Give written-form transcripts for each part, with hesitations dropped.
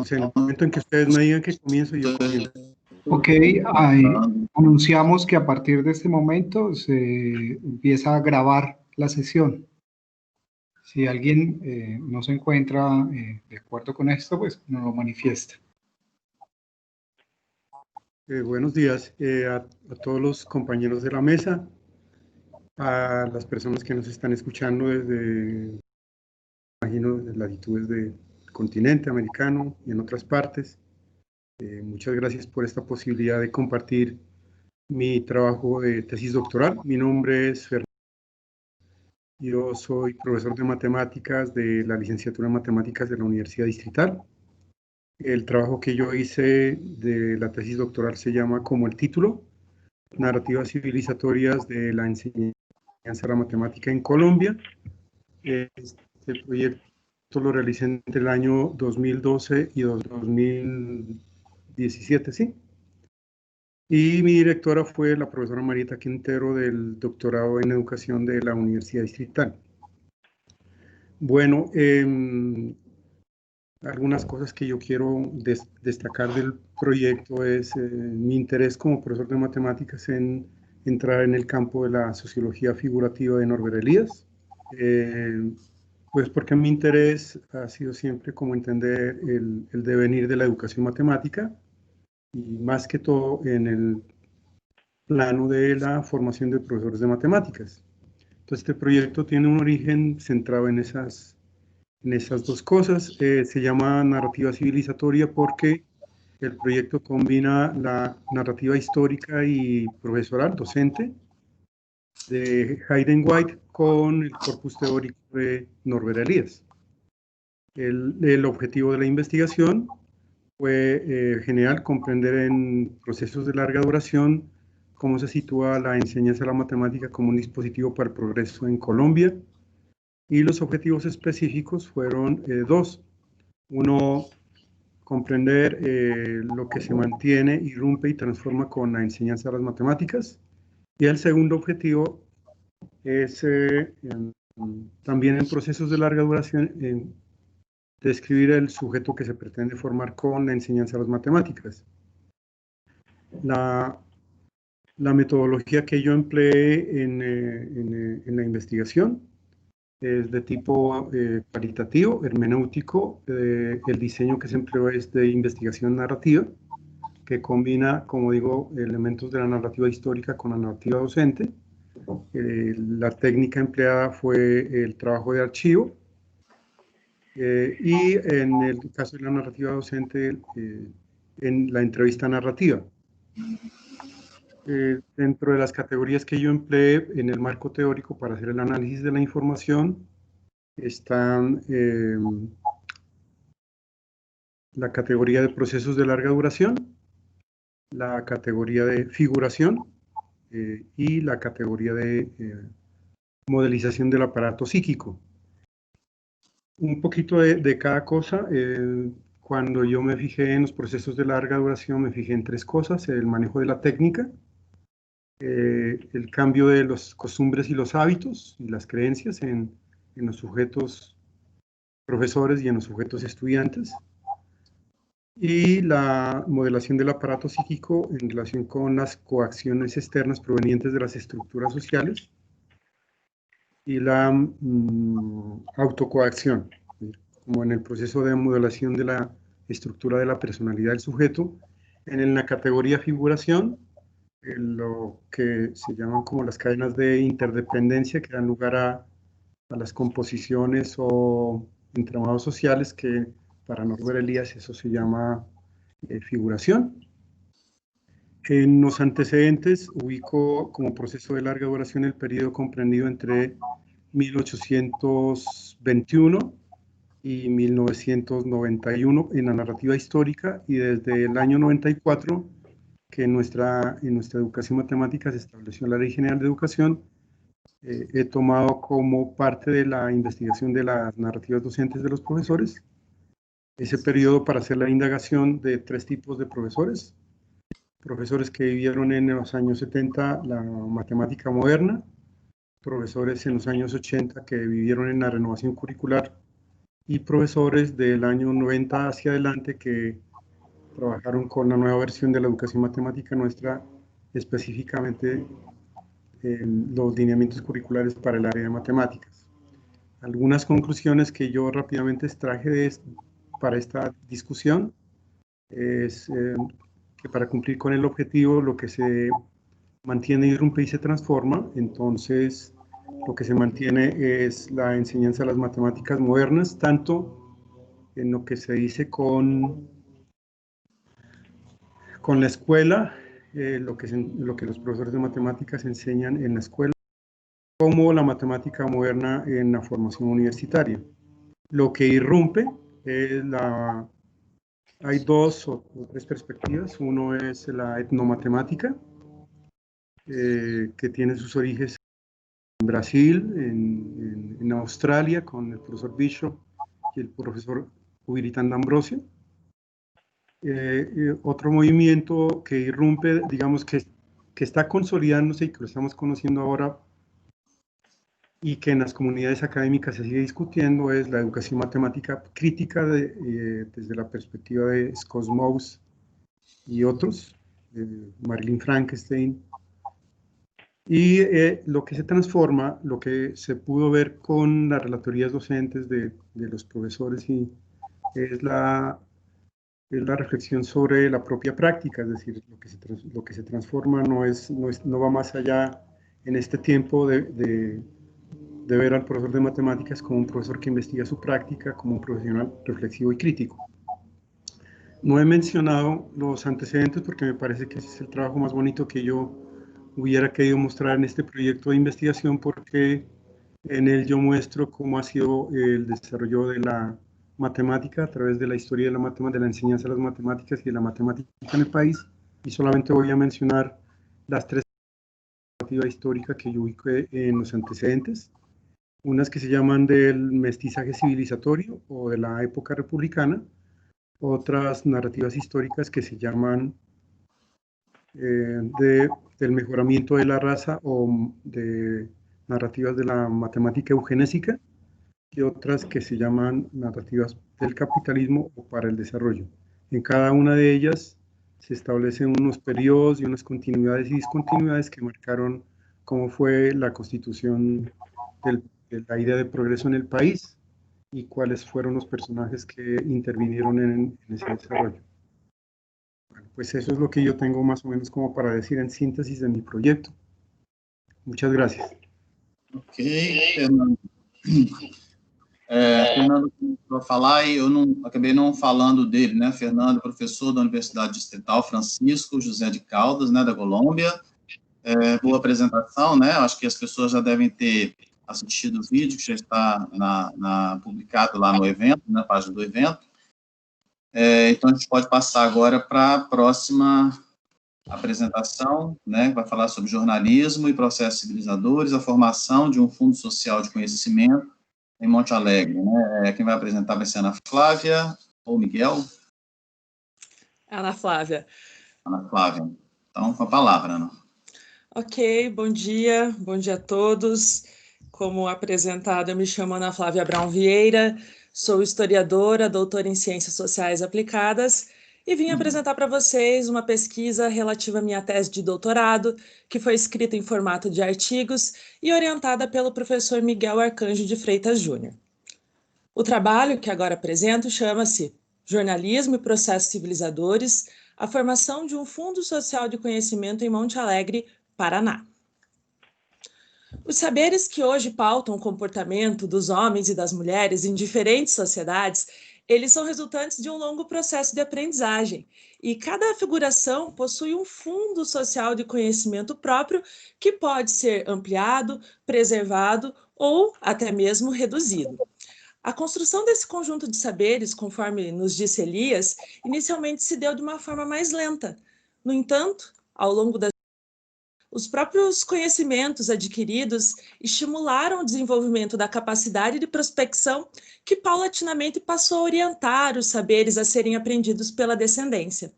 Entonces, en el momento en que ustedes me digan que comienzo, yo comienzo. Ok, anunciamos que a partir de este momento se empieza a grabar la sesión. Si alguien no se encuentra de acuerdo con esto, pues nos lo manifiesta. Buenos días a todos los compañeros de la mesa, a las personas que nos están escuchando desde, imagino, desde latitudes del continente americano y en otras partes. Muchas gracias por esta posibilidad de compartir mi trabajo de tesis doctoral. Mi nombre es Fernando. Yo soy profesor de matemáticas de la licenciatura en matemáticas de la Universidad Distrital. El trabajo que yo hice de la tesis doctoral se llama como el título, Narrativas civilizatorias de la enseñanza de la matemática en Colombia. Este proyecto lo realicé entre el año 2012 y 2017, ¿sí? Y mi directora fue la profesora Marieta Quintero del doctorado en educación de la Universidad Distrital. Bueno, algunas cosas que yo quiero destacar del proyecto es mi interés como profesor de matemáticas en entrar en el campo de la sociología figurativa de Norbert Elias. Pues porque mi interés ha sido siempre como entender el devenir de la educación matemática y más que todo en el plano de la formación de profesores de matemáticas. Entonces este proyecto tiene un origen centrado en esas dos cosas. Se llama narrativa civilizatoria porque el proyecto combina la narrativa histórica y profesoral, docente, de Hayden White con el corpus teórico de Norbert Elias. El objetivo de la investigación fue general comprender en procesos de larga duración cómo se sitúa la enseñanza de la matemática como un dispositivo para el progreso en Colombia. Y los objetivos específicos fueron dos. Uno, comprender lo que se mantiene, irrumpe y transforma con la enseñanza de las matemáticas. Y el segundo objetivo es también en procesos de larga duración, describir el sujeto que se pretende formar con la enseñanza de las matemáticas. La metodología que yo empleé en la investigación es de tipo cualitativo, hermenéutico. El diseño que se empleó es de investigación narrativa, que combina, como digo, elementos de la narrativa histórica con la narrativa docente. La técnica empleada fue el trabajo de archivo. Y en el caso de la narrativa docente, en la entrevista narrativa. Dentro de las categorías que yo empleé en el marco teórico para hacer el análisis de la información, están la categoría de procesos de larga duración, la categoría de figuración y la categoría de modelización del aparato psíquico. Un poquito de cada cosa. Cuando yo me fijé en los procesos de larga duración, me fijé en tres cosas: el manejo de la técnica, el cambio de las costumbres y los hábitos y las creencias en los sujetos profesores y en los sujetos estudiantes, y la modelación del aparato psíquico en relación con las coacciones externas provenientes de las estructuras sociales y la autocoacción, como en el proceso de modelación de la estructura de la personalidad del sujeto. En la categoría figuración, lo que se llaman como las cadenas de interdependencia que dan lugar a las composiciones o entramados sociales, que para Norbert Elias eso se llama figuración. En los antecedentes ubico como proceso de larga duración el periodo comprendido entre 1821 y 1991 en la narrativa histórica, y desde el año 94, que en nuestra educación matemática se estableció la Ley General de Educación, he tomado como parte de la investigación de las narrativas docentes de los profesores ese periodo para hacer la indagación de tres tipos de profesores: profesores que vivieron en los años 70 la matemática moderna, profesores en los años 80 que vivieron en la renovación curricular y profesores del año 90 hacia adelante que trabajaron con la nueva versión de la educación matemática nuestra, específicamente en los lineamientos curriculares para el área de matemáticas. Algunas conclusiones que yo rápidamente extraje para esta discusión es que para cumplir con el objetivo lo que se mantiene, irrumpe y se transforma. Entonces lo que se mantiene es la enseñanza de las matemáticas modernas, tanto en lo que se dice con la escuela, lo que los profesores de matemáticas enseñan en la escuela, como la matemática moderna en la formación universitaria. Lo que irrumpe es hay dos o tres perspectivas. Uno es la etnomatemática, que tiene sus orígenes en Brasil, en Australia, con el profesor Bishop y el profesor Ubiritán D'Ambrosio. Otro movimiento que irrumpe, digamos que está consolidándose y que lo estamos conociendo ahora y que en las comunidades académicas se sigue discutiendo, es la educación matemática crítica desde la perspectiva de Skosmos y otros, Marilyn Frankenstein. Y lo que se transforma, lo que se pudo ver con las relatorías docentes de los profesores, es la reflexión sobre la propia práctica, es decir, lo que se transforma no va más allá en este tiempo de ver al profesor de matemáticas como un profesor que investiga su práctica, como un profesional reflexivo y crítico. No he mencionado los antecedentes porque me parece que ese es el trabajo más bonito que yo hubiera querido mostrar en este proyecto de investigación, porque en él yo muestro cómo ha sido el desarrollo de la matemática a través de la historia de la enseñanza de las matemáticas y de la matemática en el país, y solamente voy a mencionar las tres perspectivas históricas que yo ubiqué en los antecedentes. Unas que se llaman del mestizaje civilizatorio o de la época republicana, otras narrativas históricas que se llaman del mejoramiento de la raza o de narrativas de la matemática eugenésica, y otras que se llaman narrativas del capitalismo o para el desarrollo. En cada una de ellas se establecen unos periodos y unas continuidades y discontinuidades que marcaron cómo fue la constitución de la idea de progreso en el país y cuáles fueron los personajes que intervinieron en ese desarrollo. Bueno, pues eso es lo que yo tengo más o menos como para decir en síntesis de mi proyecto. Muchas gracias. Ok, Fernando. Fernando para falar, e eu acabei não falando dele, né? Fernando, professor da Universidade Distrital Francisco José de Caldas, né, da Colômbia. Boa apresentação, né? Acho que as pessoas já devem ter assistido o vídeo que já está publicado lá no evento, na página do evento. Então, a gente pode passar agora para a próxima apresentação, né, que vai falar sobre jornalismo e processos civilizadores, a formação de um fundo social de conhecimento em Monte Alegre, né? Quem vai apresentar vai ser Ana Flávia ou Miguel? Ana Flávia. Ana Flávia. Então, com a palavra, Ana. Ok, bom dia a todos. Como apresentado, eu me chamo Ana Flávia Brown Vieira, sou historiadora, doutora em Ciências Sociais Aplicadas, e vim apresentar para vocês uma pesquisa relativa à minha tese de doutorado, que foi escrita em formato de artigos e orientada pelo professor Miguel Arcanjo de Freitas Júnior. O trabalho que agora apresento chama-se Jornalismo e Processos Civilizadores, a formação de um Fundo Social de Conhecimento em Monte Alegre, Paraná. Os saberes que hoje pautam o comportamento dos homens e das mulheres em diferentes sociedades, eles são resultantes de um longo processo de aprendizagem, e cada figuração possui um fundo social de conhecimento próprio que pode ser ampliado, preservado ou até mesmo reduzido. A construção desse conjunto de saberes, conforme nos disse Elias, inicialmente se deu de uma forma mais lenta. No entanto, ao longo das os próprios conhecimentos adquiridos estimularam o desenvolvimento da capacidade de prospecção que paulatinamente passou a orientar os saberes a serem aprendidos pela descendência.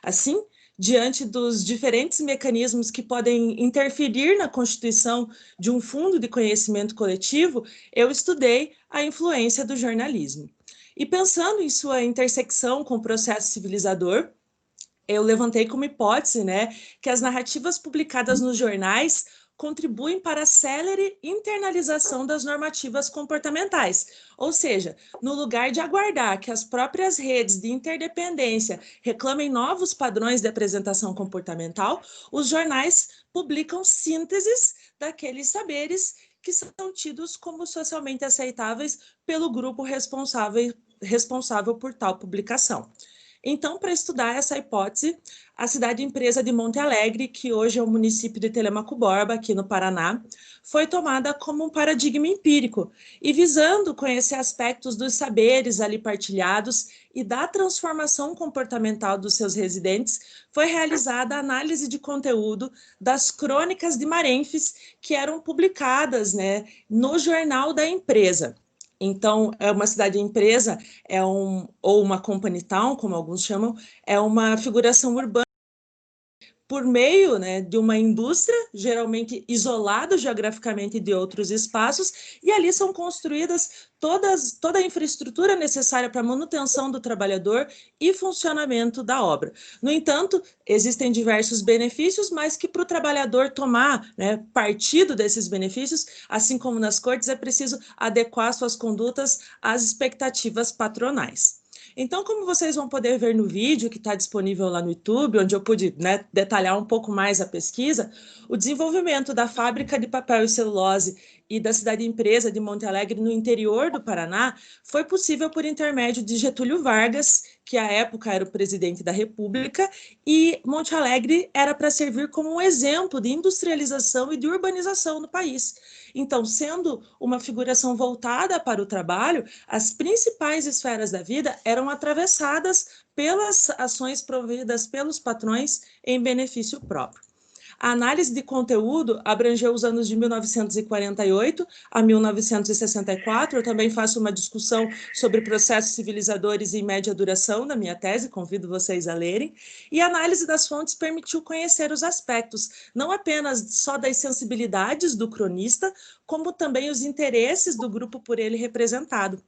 Assim, diante dos diferentes mecanismos que podem interferir na constituição de um fundo de conhecimento coletivo, eu estudei a influência do jornalismo. E pensando em sua intersecção com o processo civilizador, eu levantei como hipótese, né, que as narrativas publicadas nos jornais contribuem para a célere internalização das normativas comportamentais, ou seja, no lugar de aguardar que as próprias redes de interdependência reclamem novos padrões de apresentação comportamental, os jornais publicam sínteses daqueles saberes que são tidos como socialmente aceitáveis pelo grupo responsável por tal publicação. Então, para estudar essa hipótese, a cidade-empresa de Monte Alegre, que hoje é o município de Telêmaco Borba, aqui no Paraná, foi tomada como um paradigma empírico e visando conhecer aspectos dos saberes ali partilhados e da transformação comportamental dos seus residentes, foi realizada a análise de conteúdo das crônicas de Marênfes que eram publicadas, né, no jornal da empresa. Então, é uma cidade-empresa, ou uma company town, como alguns chamam, é uma figuração urbana por meio, né, de uma indústria, geralmente isolada geograficamente de outros espaços, e ali são construídas toda a infraestrutura necessária para a manutenção do trabalhador e funcionamento da obra. No entanto, existem diversos benefícios, mas que para o trabalhador tomar, né, partido desses benefícios, assim como nas cortes, é preciso adequar suas condutas às expectativas patronais. Então, como vocês vão poder ver no vídeo que está disponível lá no YouTube, onde eu pude, né, detalhar um pouco mais a pesquisa, o desenvolvimento da fábrica de papel e celulose e da cidade-empresa de Monte Alegre no interior do Paraná foi possível por intermédio de Getúlio Vargas, que à época era o presidente da República, e Monte Alegre era para servir como um exemplo de industrialização e de urbanização no país. Então, sendo uma figuração voltada para o trabalho, as principais esferas da vida eram atravessadas pelas ações promovidas pelos patrões em benefício próprio. A análise de conteúdo abrangeu os anos de 1948 a 1964. Eu também faço uma discussão sobre processos civilizadores em média duração na minha tese, convido vocês a lerem. E a análise das fontes permitiu conhecer os aspectos, não apenas só das sensibilidades do cronista, como também os interesses do grupo por ele representado.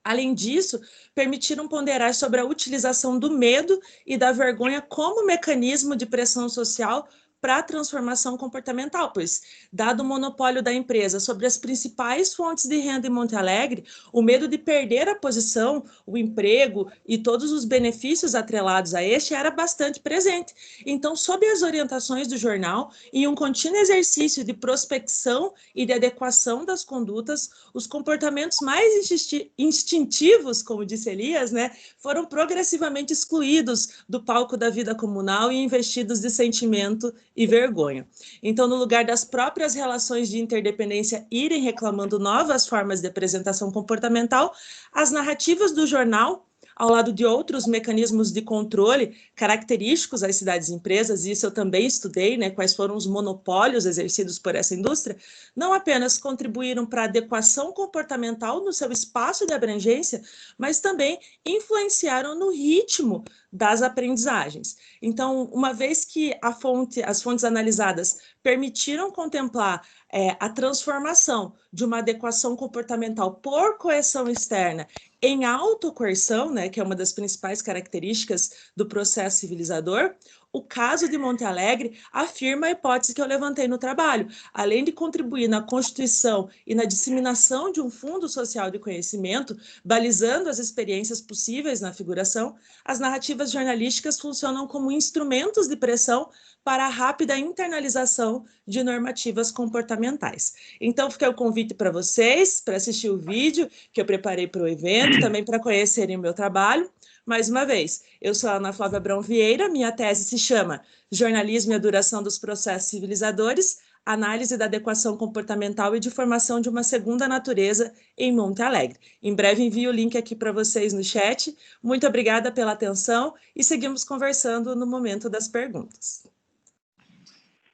Além disso, permitiram ponderar sobre a utilização do medo e da vergonha como mecanismo de pressão social para a transformação comportamental, pois, dado o monopólio da empresa sobre as principais fontes de renda em Monte Alegre, o medo de perder a posição, o emprego e todos os benefícios atrelados a este era bastante presente. Então, sob as orientações do jornal, em um contínuo exercício de prospecção e de adequação das condutas, os comportamentos mais instintivos, como disse Elias, né, foram progressivamente excluídos do palco da vida comunal e investidos de sentimento e vergonha. Então, no lugar das próprias relações de interdependência irem reclamando novas formas de apresentação comportamental, as narrativas do jornal, ao lado de outros mecanismos de controle característicos às cidades e empresas, e isso eu também estudei, né, quais foram os monopólios exercidos por essa indústria, não apenas contribuíram para a adequação comportamental no seu espaço de abrangência, mas também influenciaram no ritmo das aprendizagens. Então, uma vez que as fontes analisadas permitiram contemplar a transformação de uma adequação comportamental por coerção externa em autocoerção, né, que é uma das principais características do processo civilizador, o caso de Monte Alegre afirma a hipótese que eu levantei no trabalho. Além de contribuir na constituição e na disseminação de um fundo social de conhecimento, balizando as experiências possíveis na figuração, as narrativas jornalísticas funcionam como instrumentos de pressão para a rápida internalização de normativas comportamentais. Então, fica o convite para vocês, para assistir o vídeo que eu preparei para o evento, também para conhecerem o meu trabalho. Mais uma vez, eu sou a Ana Flávia Abrão Vieira, minha tese se chama Jornalismo e a Duração dos Processos Civilizadores, Análise da Adequação Comportamental e de Formação de uma Segunda Natureza em Monte Alegre. Em breve envio o link aqui para vocês no chat. Muito obrigada pela atenção e seguimos conversando no momento das perguntas.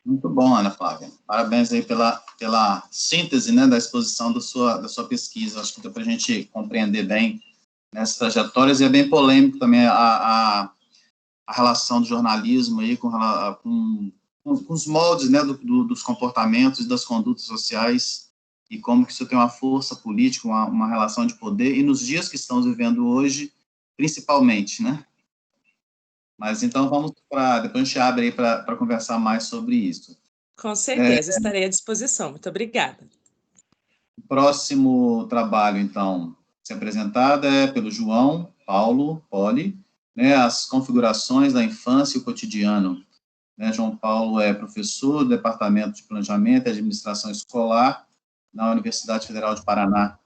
Muito bom, Ana Flávia. Parabéns aí pela síntese, né, da exposição da sua pesquisa. Acho que deu para a gente compreender bem nessas trajetórias, e é bem polêmico também a relação do jornalismo aí com os moldes, né, dos comportamentos e das condutas sociais, e como que isso tem uma força política, uma relação de poder, e nos dias que estamos vivendo hoje, principalmente, né? Mas então vamos depois a gente abre aí para conversar mais sobre isso. Com certeza, estarei à disposição. Muito obrigada. O próximo trabalho, então, se apresentado é pelo João Paulo Poli, né, as configurações da infância e o cotidiano. Né, João Paulo é professor do Departamento de Planejamento e Administração Escolar na Universidade Federal de Paraná.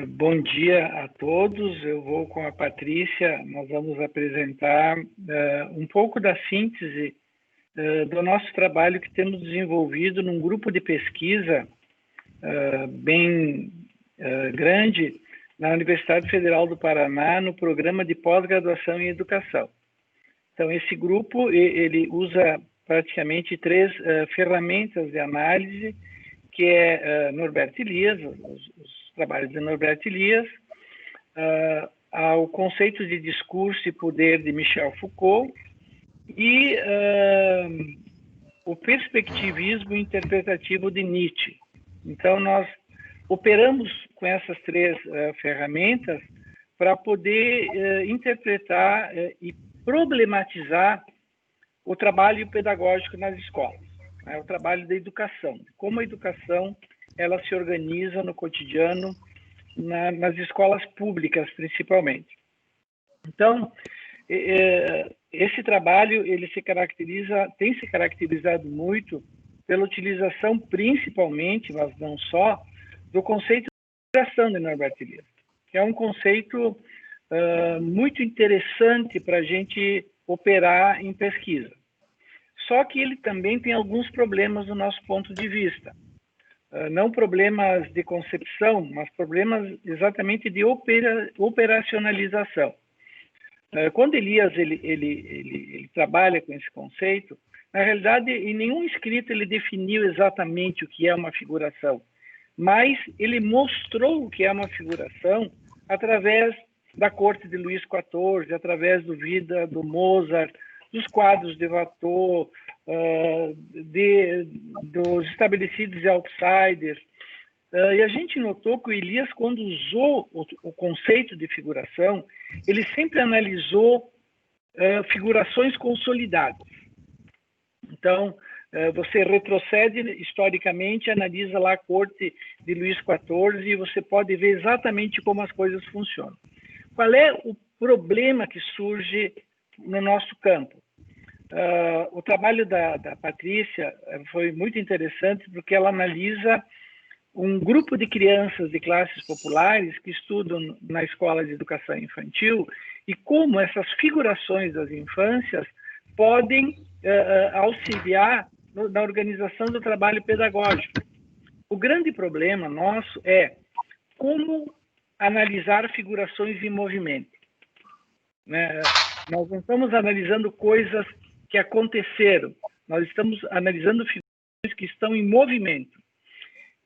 Bom dia a todos. Eu vou com a Patrícia, nós vamos apresentar um pouco da síntese do nosso trabalho que temos desenvolvido num grupo de pesquisa bem grande na Universidade Federal do Paraná, no programa de pós-graduação em educação. Então, esse grupo, ele usa praticamente 3 ferramentas de análise, que é Norbert Elias, os trabalhos de Norbert Elias, ao conceito de discurso e poder de Michel Foucault e o perspectivismo interpretativo de Nietzsche. Então, nós operamos com essas 3 ferramentas para poder interpretar e problematizar o trabalho pedagógico nas escolas. O trabalho da educação, como a educação ela se organiza no cotidiano, nas escolas públicas, principalmente. Então, esse trabalho ele tem se caracterizado muito pela utilização, principalmente, mas não só, do conceito de educação de Norbert Elias, que é um conceito muito interessante para a gente operar em pesquisa. Só que ele também tem alguns problemas do nosso ponto de vista. Não problemas de concepção, mas problemas exatamente de operacionalização. Quando Elias ele trabalha com esse conceito, na realidade, em nenhum escrito ele definiu exatamente o que é uma figuração, mas ele mostrou o que é uma figuração através da corte de Luís XIV, através do Vida do Mozart, dos quadros de Watteau, dos estabelecidos e outsiders. E a gente notou que o Elias, quando usou o conceito de figuração, ele sempre analisou figurações consolidadas. Então, você retrocede historicamente, analisa lá a corte de Luís XIV e você pode ver exatamente como as coisas funcionam. Qual é o problema que surge no nosso campo? O trabalho da Patrícia foi muito interessante porque ela analisa um grupo de crianças de classes populares que estudam na escola de educação infantil e como essas figurações das infâncias podem auxiliar na organização do trabalho pedagógico. O grande problema nosso é como analisar figurações em movimento. Né? Nós não estamos analisando coisas que aconteceram, nós estamos analisando figurações que estão em movimento.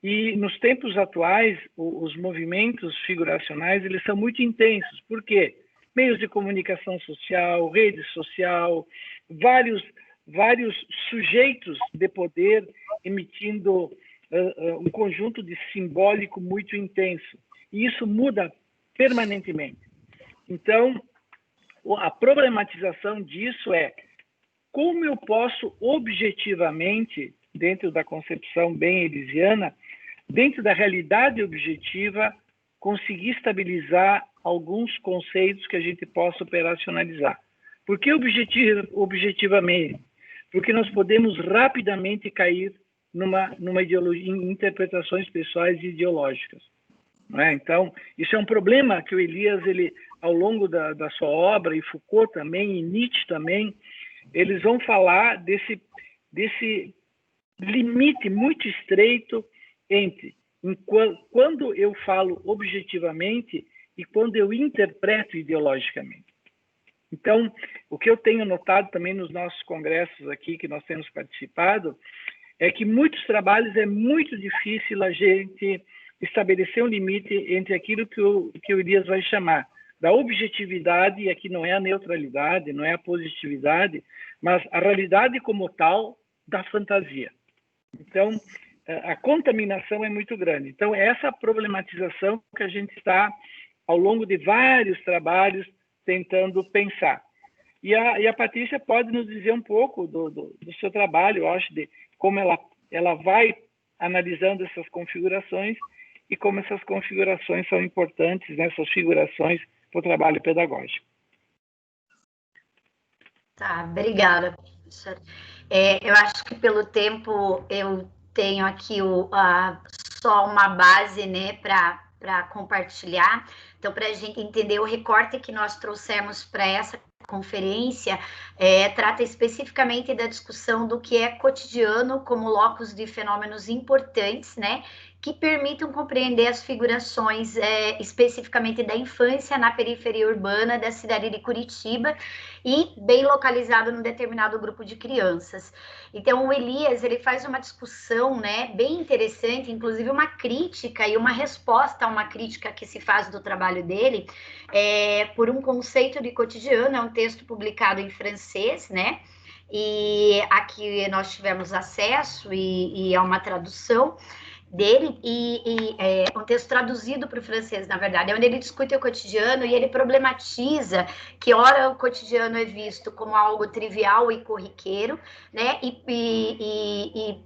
E nos tempos atuais, os movimentos figuracionais eles são muito intensos. Por quê? Meios de comunicação social, rede social, vários sujeitos de poder emitindo um conjunto de simbólico muito intenso. E isso muda permanentemente. Então, a problematização disso é como eu posso objetivamente, dentro da concepção bem elisiana, dentro da realidade objetiva, conseguir estabilizar alguns conceitos que a gente possa operacionalizar. Por que objetivamente? Porque nós podemos rapidamente cair numa ideologia, em interpretações pessoais e ideológicas. Não é? Então, isso é um problema que o Elias, ele, ao longo da sua obra, e Foucault também, e Nietzsche também, eles vão falar desse limite muito estreito entre quando eu falo objetivamente e quando eu interpreto ideologicamente. Então, o que eu tenho notado também nos nossos congressos aqui, que nós temos participado, é que muitos trabalhos é muito difícil a gente estabelecer um limite entre aquilo que o Elias vai chamar da objetividade, e aqui não é a neutralidade, não é a positividade, mas a realidade como tal da fantasia. Então, a contaminação é muito grande. Então, é essa problematização que a gente está, ao longo de vários trabalhos, tentando pensar. E a Patrícia pode nos dizer um pouco do seu trabalho, eu acho, de como ela vai analisando essas configurações e como essas configurações são importantes, né, essas figurações para o trabalho pedagógico. Tá, obrigada, professor. Eu acho que pelo tempo eu tenho aqui só uma base, né, para compartilhar. Então, para a gente entender o recorte que nós trouxemos para essa conferência, trata especificamente da discussão do que é cotidiano como locus de fenômenos importantes, né, que permitam compreender as figurações especificamente da infância na periferia urbana da cidade de Curitiba e bem localizado num determinado grupo de crianças. Então, o Elias, ele faz uma discussão, né, bem interessante, inclusive uma crítica e uma resposta a uma crítica que se faz do trabalho dele, por um conceito de cotidiano, é um texto publicado em francês, né, e aqui nós tivemos acesso e é uma tradução dele, um texto traduzido para o francês, na verdade, é onde ele discute o cotidiano e ele problematiza que, ora, o cotidiano é visto como algo trivial e corriqueiro, né,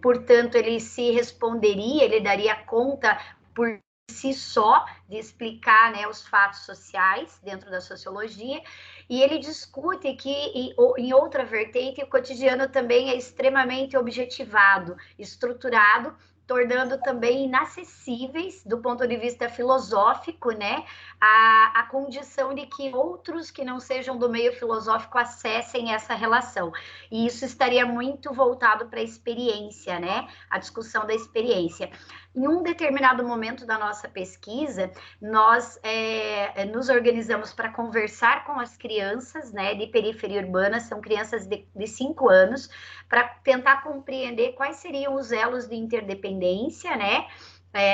portanto, ele se responderia, ele daria conta por si só de explicar, né, os fatos sociais dentro da sociologia, e ele discute que, em outra vertente, o cotidiano também é extremamente objetivado, estruturado, tornando também inacessíveis, do ponto de vista filosófico, né, a condição de que outros que não sejam do meio filosófico acessem essa relação. E isso estaria muito voltado para a experiência, né, a discussão da experiência. Em um determinado momento da nossa pesquisa, nós nos organizamos para conversar com as crianças, né, de periferia urbana, são crianças de 5 anos, para tentar compreender quais seriam os elos de interdependência, né,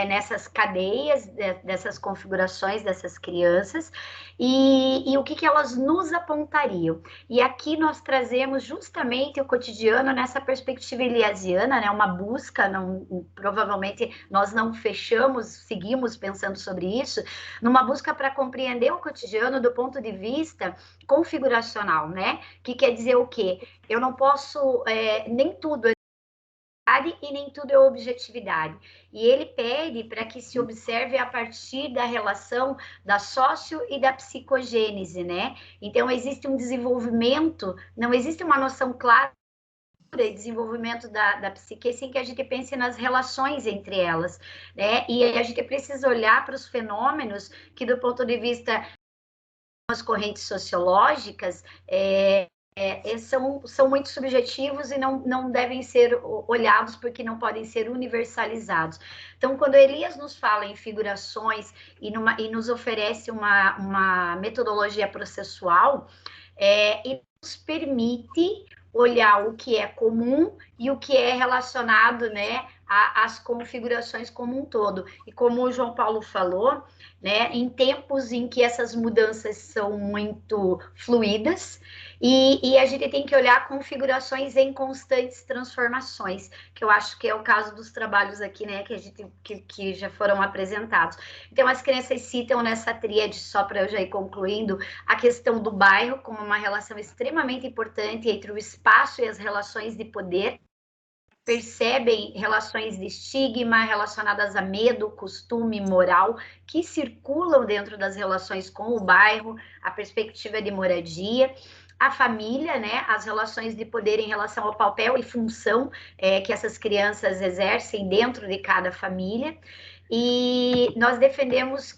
nessas cadeias, dessas configurações dessas crianças, e o que elas nos apontariam. E aqui nós trazemos justamente o cotidiano nessa perspectiva eliasiana, né, uma busca, provavelmente nós não fechamos, seguimos pensando sobre isso, numa busca para compreender o cotidiano do ponto de vista configuracional, né, que quer dizer o quê? Eu não posso, nem tudo é e nem tudo é objetividade. E ele pede para que se observe a partir da relação da sócio e da psicogênese, né? Então, existe um desenvolvimento, não existe uma noção clara de desenvolvimento da psique sem que a gente pense nas relações entre elas, né? E a gente precisa olhar para os fenômenos que, do ponto de vista das correntes sociológicas, são muito subjetivos e não devem ser olhados porque não podem ser universalizados. Então, quando Elias nos fala em figurações e nos oferece uma metodologia processual, ele nos permite olhar o que é comum e o que é relacionado, né, às configurações como um todo. E como o João Paulo falou, né, em tempos em que essas mudanças são muito fluídas, e a gente tem que olhar configurações em constantes transformações, que eu acho que é o caso dos trabalhos aqui, né, que já foram apresentados. Então, as crianças citam nessa tríade, só para eu já ir concluindo, a questão do bairro como uma relação extremamente importante entre o espaço e as relações de poder, percebem relações de estigma relacionadas a medo, costume, moral, que circulam dentro das relações com o bairro, a perspectiva de moradia, a família, né, as relações de poder em relação ao papel e função que essas crianças exercem dentro de cada família. E nós defendemos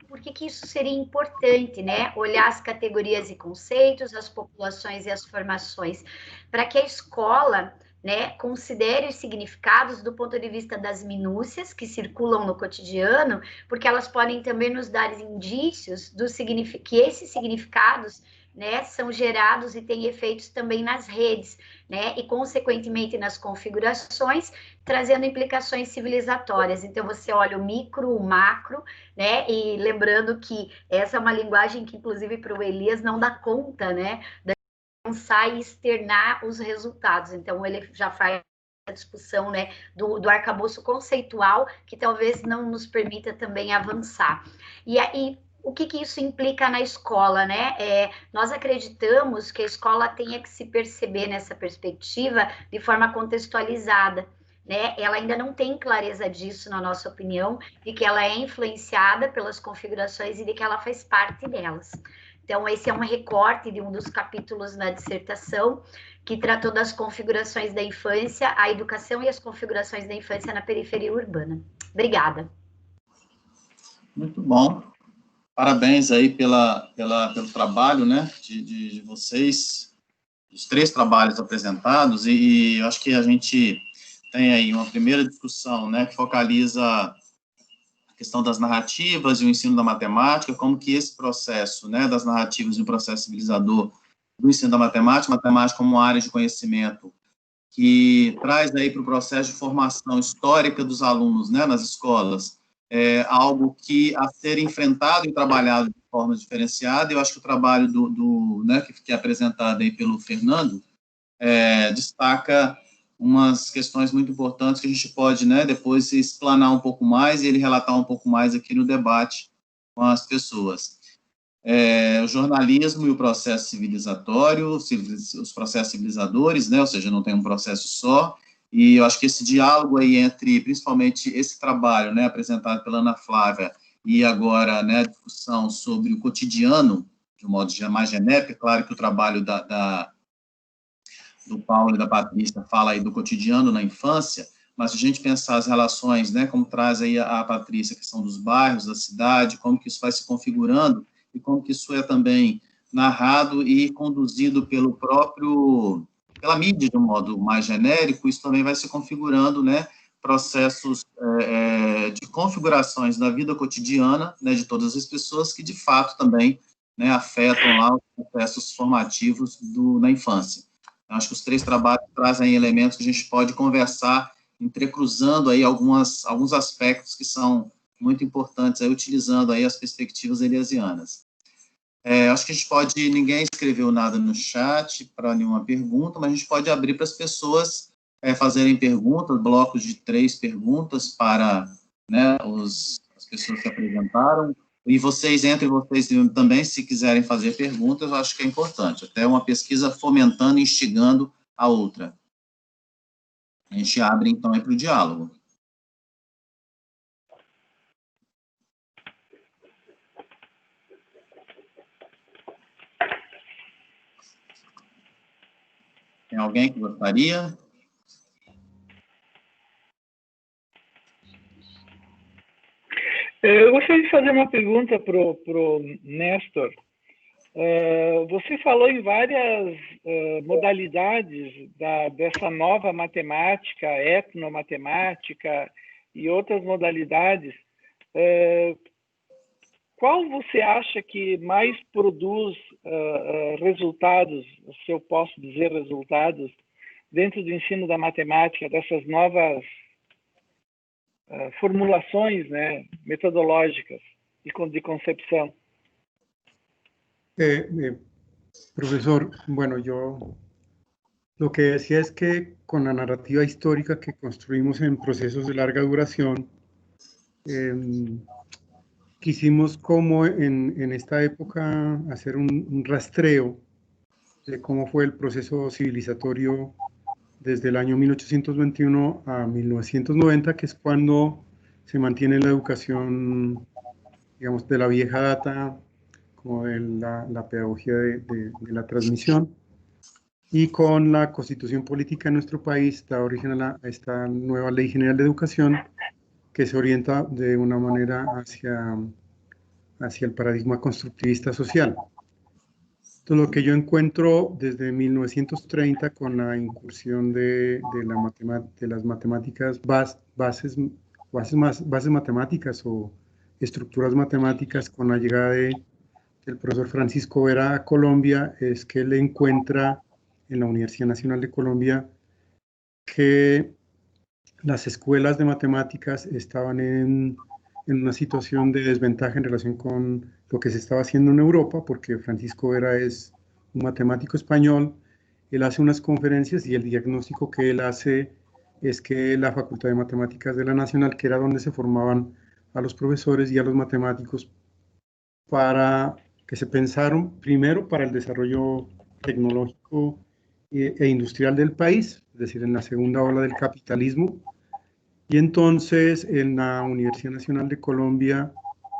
por que isso seria importante, né, olhar as categorias e conceitos, as populações e as formações, para que a escola, né, considere os significados do ponto de vista das minúcias que circulam no cotidiano, porque elas podem também nos dar indícios que esses significados, né, são gerados e têm efeitos também nas redes, né, e consequentemente nas configurações, trazendo implicações civilizatórias. Então, você olha o micro, o macro, né? E lembrando que essa é uma linguagem que, inclusive, para o Elias não dá conta, né? De pensar e externar os resultados. Então, ele já faz a discussão, né, do arcabouço conceitual, que talvez não nos permita também avançar. E aí, o que isso implica na escola, né? Nós acreditamos que a escola tenha que se perceber nessa perspectiva de forma contextualizada, né? Ela ainda não tem clareza disso, na nossa opinião, de que ela é influenciada pelas configurações e de que ela faz parte delas. Então, esse é um recorte de um dos capítulos na dissertação, que tratou das configurações da infância, a educação e as configurações da infância na periferia urbana. Obrigada. Muito bom. Parabéns aí pelo trabalho, né, de vocês, os 3 trabalhos apresentados, e eu acho que a gente tem aí uma primeira discussão, né, que focaliza a questão das narrativas e o ensino da matemática, como que esse processo, né, das narrativas e o processo civilizador do ensino da matemática como uma área de conhecimento que traz aí para o processo de formação histórica dos alunos, né, nas escolas, algo que a ser enfrentado e trabalhado de forma diferenciada. Eu acho que o trabalho né, que é apresentado aí pelo Fernando destaca umas questões muito importantes que a gente pode, né, depois explanar um pouco mais e ele relatar um pouco mais aqui no debate com as pessoas. O jornalismo e o processo civilizatório, os processos civilizadores, né, ou seja, não tem um processo só, e eu acho que esse diálogo aí entre, principalmente, esse trabalho, né, apresentado pela Ana Flávia, e agora, né, a discussão sobre o cotidiano, de um modo mais genérico. É claro que o trabalho do Paulo e da Patrícia fala aí do cotidiano na infância, mas se a gente pensar as relações, né, como traz aí a Patrícia, a questão dos bairros, da cidade, como que isso vai se configurando, e como que isso é também narrado e conduzido pela mídia de um modo mais genérico, isso também vai se configurando, né, processos de configurações da vida cotidiana, né, de todas as pessoas, que de fato também, né, afetam lá os processos formativos na infância. Eu acho que os 3 trabalhos trazem elementos que a gente pode conversar, entrecruzando aí alguns aspectos que são muito importantes, aí, utilizando aí as perspectivas eliasianas. Acho que a gente pode, ninguém escreveu nada no chat para nenhuma pergunta, mas a gente pode abrir para as pessoas fazerem perguntas, blocos de 3 perguntas para, né, as pessoas que apresentaram, e vocês, entre vocês também, se quiserem fazer perguntas, eu acho que é importante, até uma pesquisa fomentando e instigando a outra. A gente abre, então, para o diálogo. Tem alguém que gostaria? Eu gostaria de fazer uma pergunta para o Néstor. Você falou em várias modalidades dessa nova matemática, etnomatemática e outras modalidades. Qual você acha que mais produz resultados, se eu posso dizer resultados, dentro do ensino da matemática, dessas novas formulações, né, metodológicas e de concepção? Profesor, bueno, yo lo que decía es que con la narrativa histórica que construimos en procesos de larga duración, quisimos como en esta época hacer un rastreo de cómo fue el proceso civilizatorio desde el año 1821 a 1990, que es cuando se mantiene la educación, digamos, de la vieja data, como de la pedagogía de la transmisión, y con la constitución política de nuestro país da origen a esta nueva Ley General de Educación, que se orienta de una manera hacia el paradigma constructivista social. Entonces, lo que yo encuentro desde 1930 con la incursión de las matemáticas, bases matemáticas o estructuras matemáticas, con la llegada del profesor Francisco Vera a Colombia, es que él encuentra en la Universidad Nacional de Colombia que las escuelas de matemáticas estaban en una situación de desventaja en relación con lo que se estaba haciendo en Europa, porque Francisco Vera es un matemático español. Él hace unas conferencias y el diagnóstico que él hace es que la Facultad de Matemáticas de la Nacional, que era donde se formaban a los profesores y a los matemáticos, para que se pensaron primero para el desarrollo tecnológico e industrial del país, es decir, en la segunda ola del capitalismo. Y entonces en la Universidad Nacional de Colombia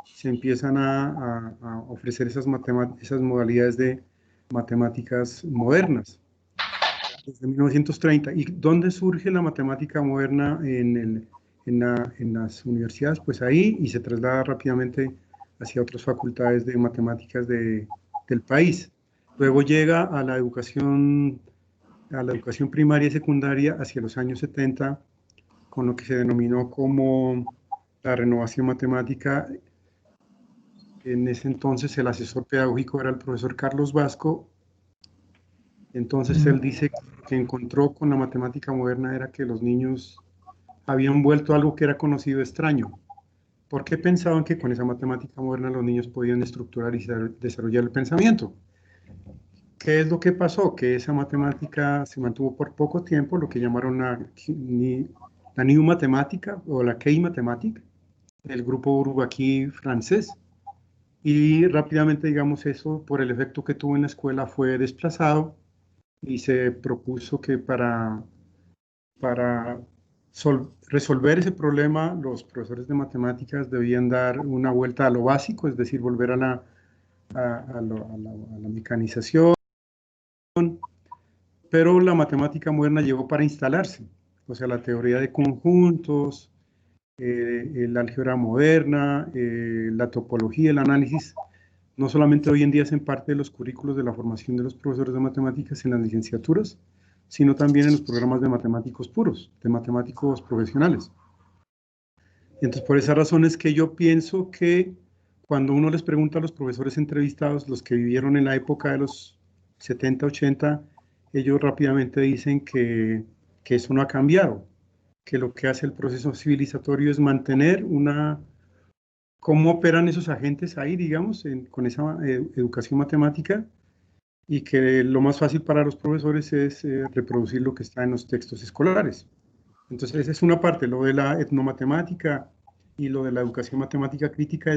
se empiezan a ofrecer esas modalidades de matemáticas modernas, desde 1930. ¿Y dónde surge la matemática moderna en las universidades? Pues ahí, y se traslada rápidamente hacia otras facultades de matemáticas del país. Luego llega a la educación primaria y secundaria hacia los años 70, con lo que se denominó como la renovación matemática. En ese entonces el asesor pedagógico era el profesor Carlos Vasco. Entonces él dice que encontró con la matemática moderna era que los niños habían vuelto a algo que era conocido extraño. ¿Por qué pensaban que con esa matemática moderna los niños podían estructurar y desarrollar el pensamiento? ¿Qué es lo que pasó? Que esa matemática se mantuvo por poco tiempo, lo que llamaron la New Matemática o la Key Mathematique, del grupo Bourbaki francés. Y rápidamente, digamos, eso, por el efecto que tuvo en la escuela, fue desplazado y se propuso que para resolver ese problema, los profesores de matemáticas debían dar una vuelta a lo básico, es decir, volver a la mecanización. Pero la matemática moderna llegó para instalarse, o sea, la teoría de conjuntos, la álgebra moderna, la topología, el análisis, no solamente hoy en día hacen parte de los currículos de la formación de los profesores de matemáticas en las licenciaturas, sino también en los programas de matemáticos puros, de matemáticos profesionales. Y entonces, por esa razón es que yo pienso que cuando uno les pregunta a los profesores entrevistados, los que vivieron en la época de los 70, 80, ellos rápidamente dicen que eso no ha cambiado, que lo que hace el proceso civilizatorio es mantener cómo operan esos agentes ahí, digamos, con esa educación matemática, y que lo más fácil para los profesores es reproducir lo que está en los textos escolares. Entonces, esa es una parte. Lo de la etnomatemática y lo de la educación matemática crítica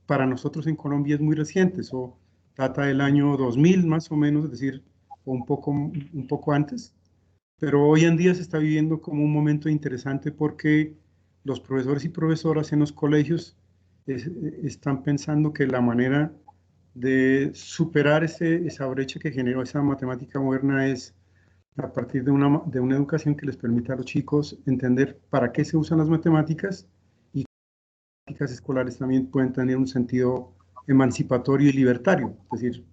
para nosotros en Colombia es muy reciente. Eso data del año 2000 más o menos, es decir, un poco antes. Pero hoy en día se está viviendo como un momento interesante porque los profesores y profesoras en los colegios están pensando que la manera de superar esa brecha que generó esa matemática moderna es a partir de una educación que les permita a los chicos entender para qué se usan las matemáticas, y que las prácticas escolares también pueden tener un sentido emancipatorio y libertario, es decir,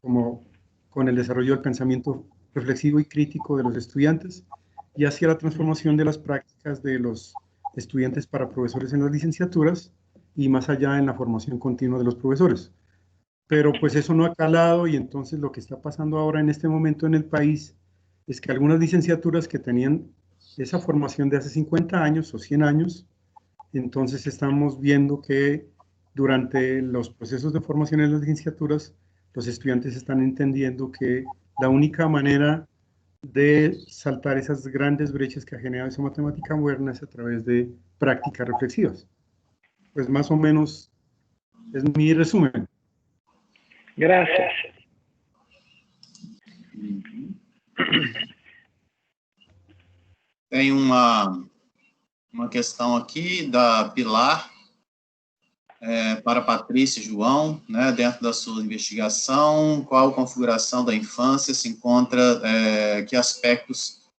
como con el desarrollo del pensamiento reflexivo y crítico de los estudiantes, y hacia la transformación de las prácticas de los estudiantes para profesores en las licenciaturas y más allá en la formación continua de los profesores. Pero pues eso no ha calado, y entonces lo que está pasando ahora en este momento en el país es que algunas licenciaturas que tenían esa formación de hace 50 años o 100 años, entonces estamos viendo que durante los procesos de formación en las licenciaturas, los estudiantes están entendiendo que la única manera de saltar esas grandes brechas que ha generado esa matemática moderna es a través de prácticas reflexivas. Pues más o menos es mi resumen. Gracias. Tem uma questão aqui da Pilar para Patrícia e João, né, dentro da sua investigação, qual configuração da infância se encontra, que aspectos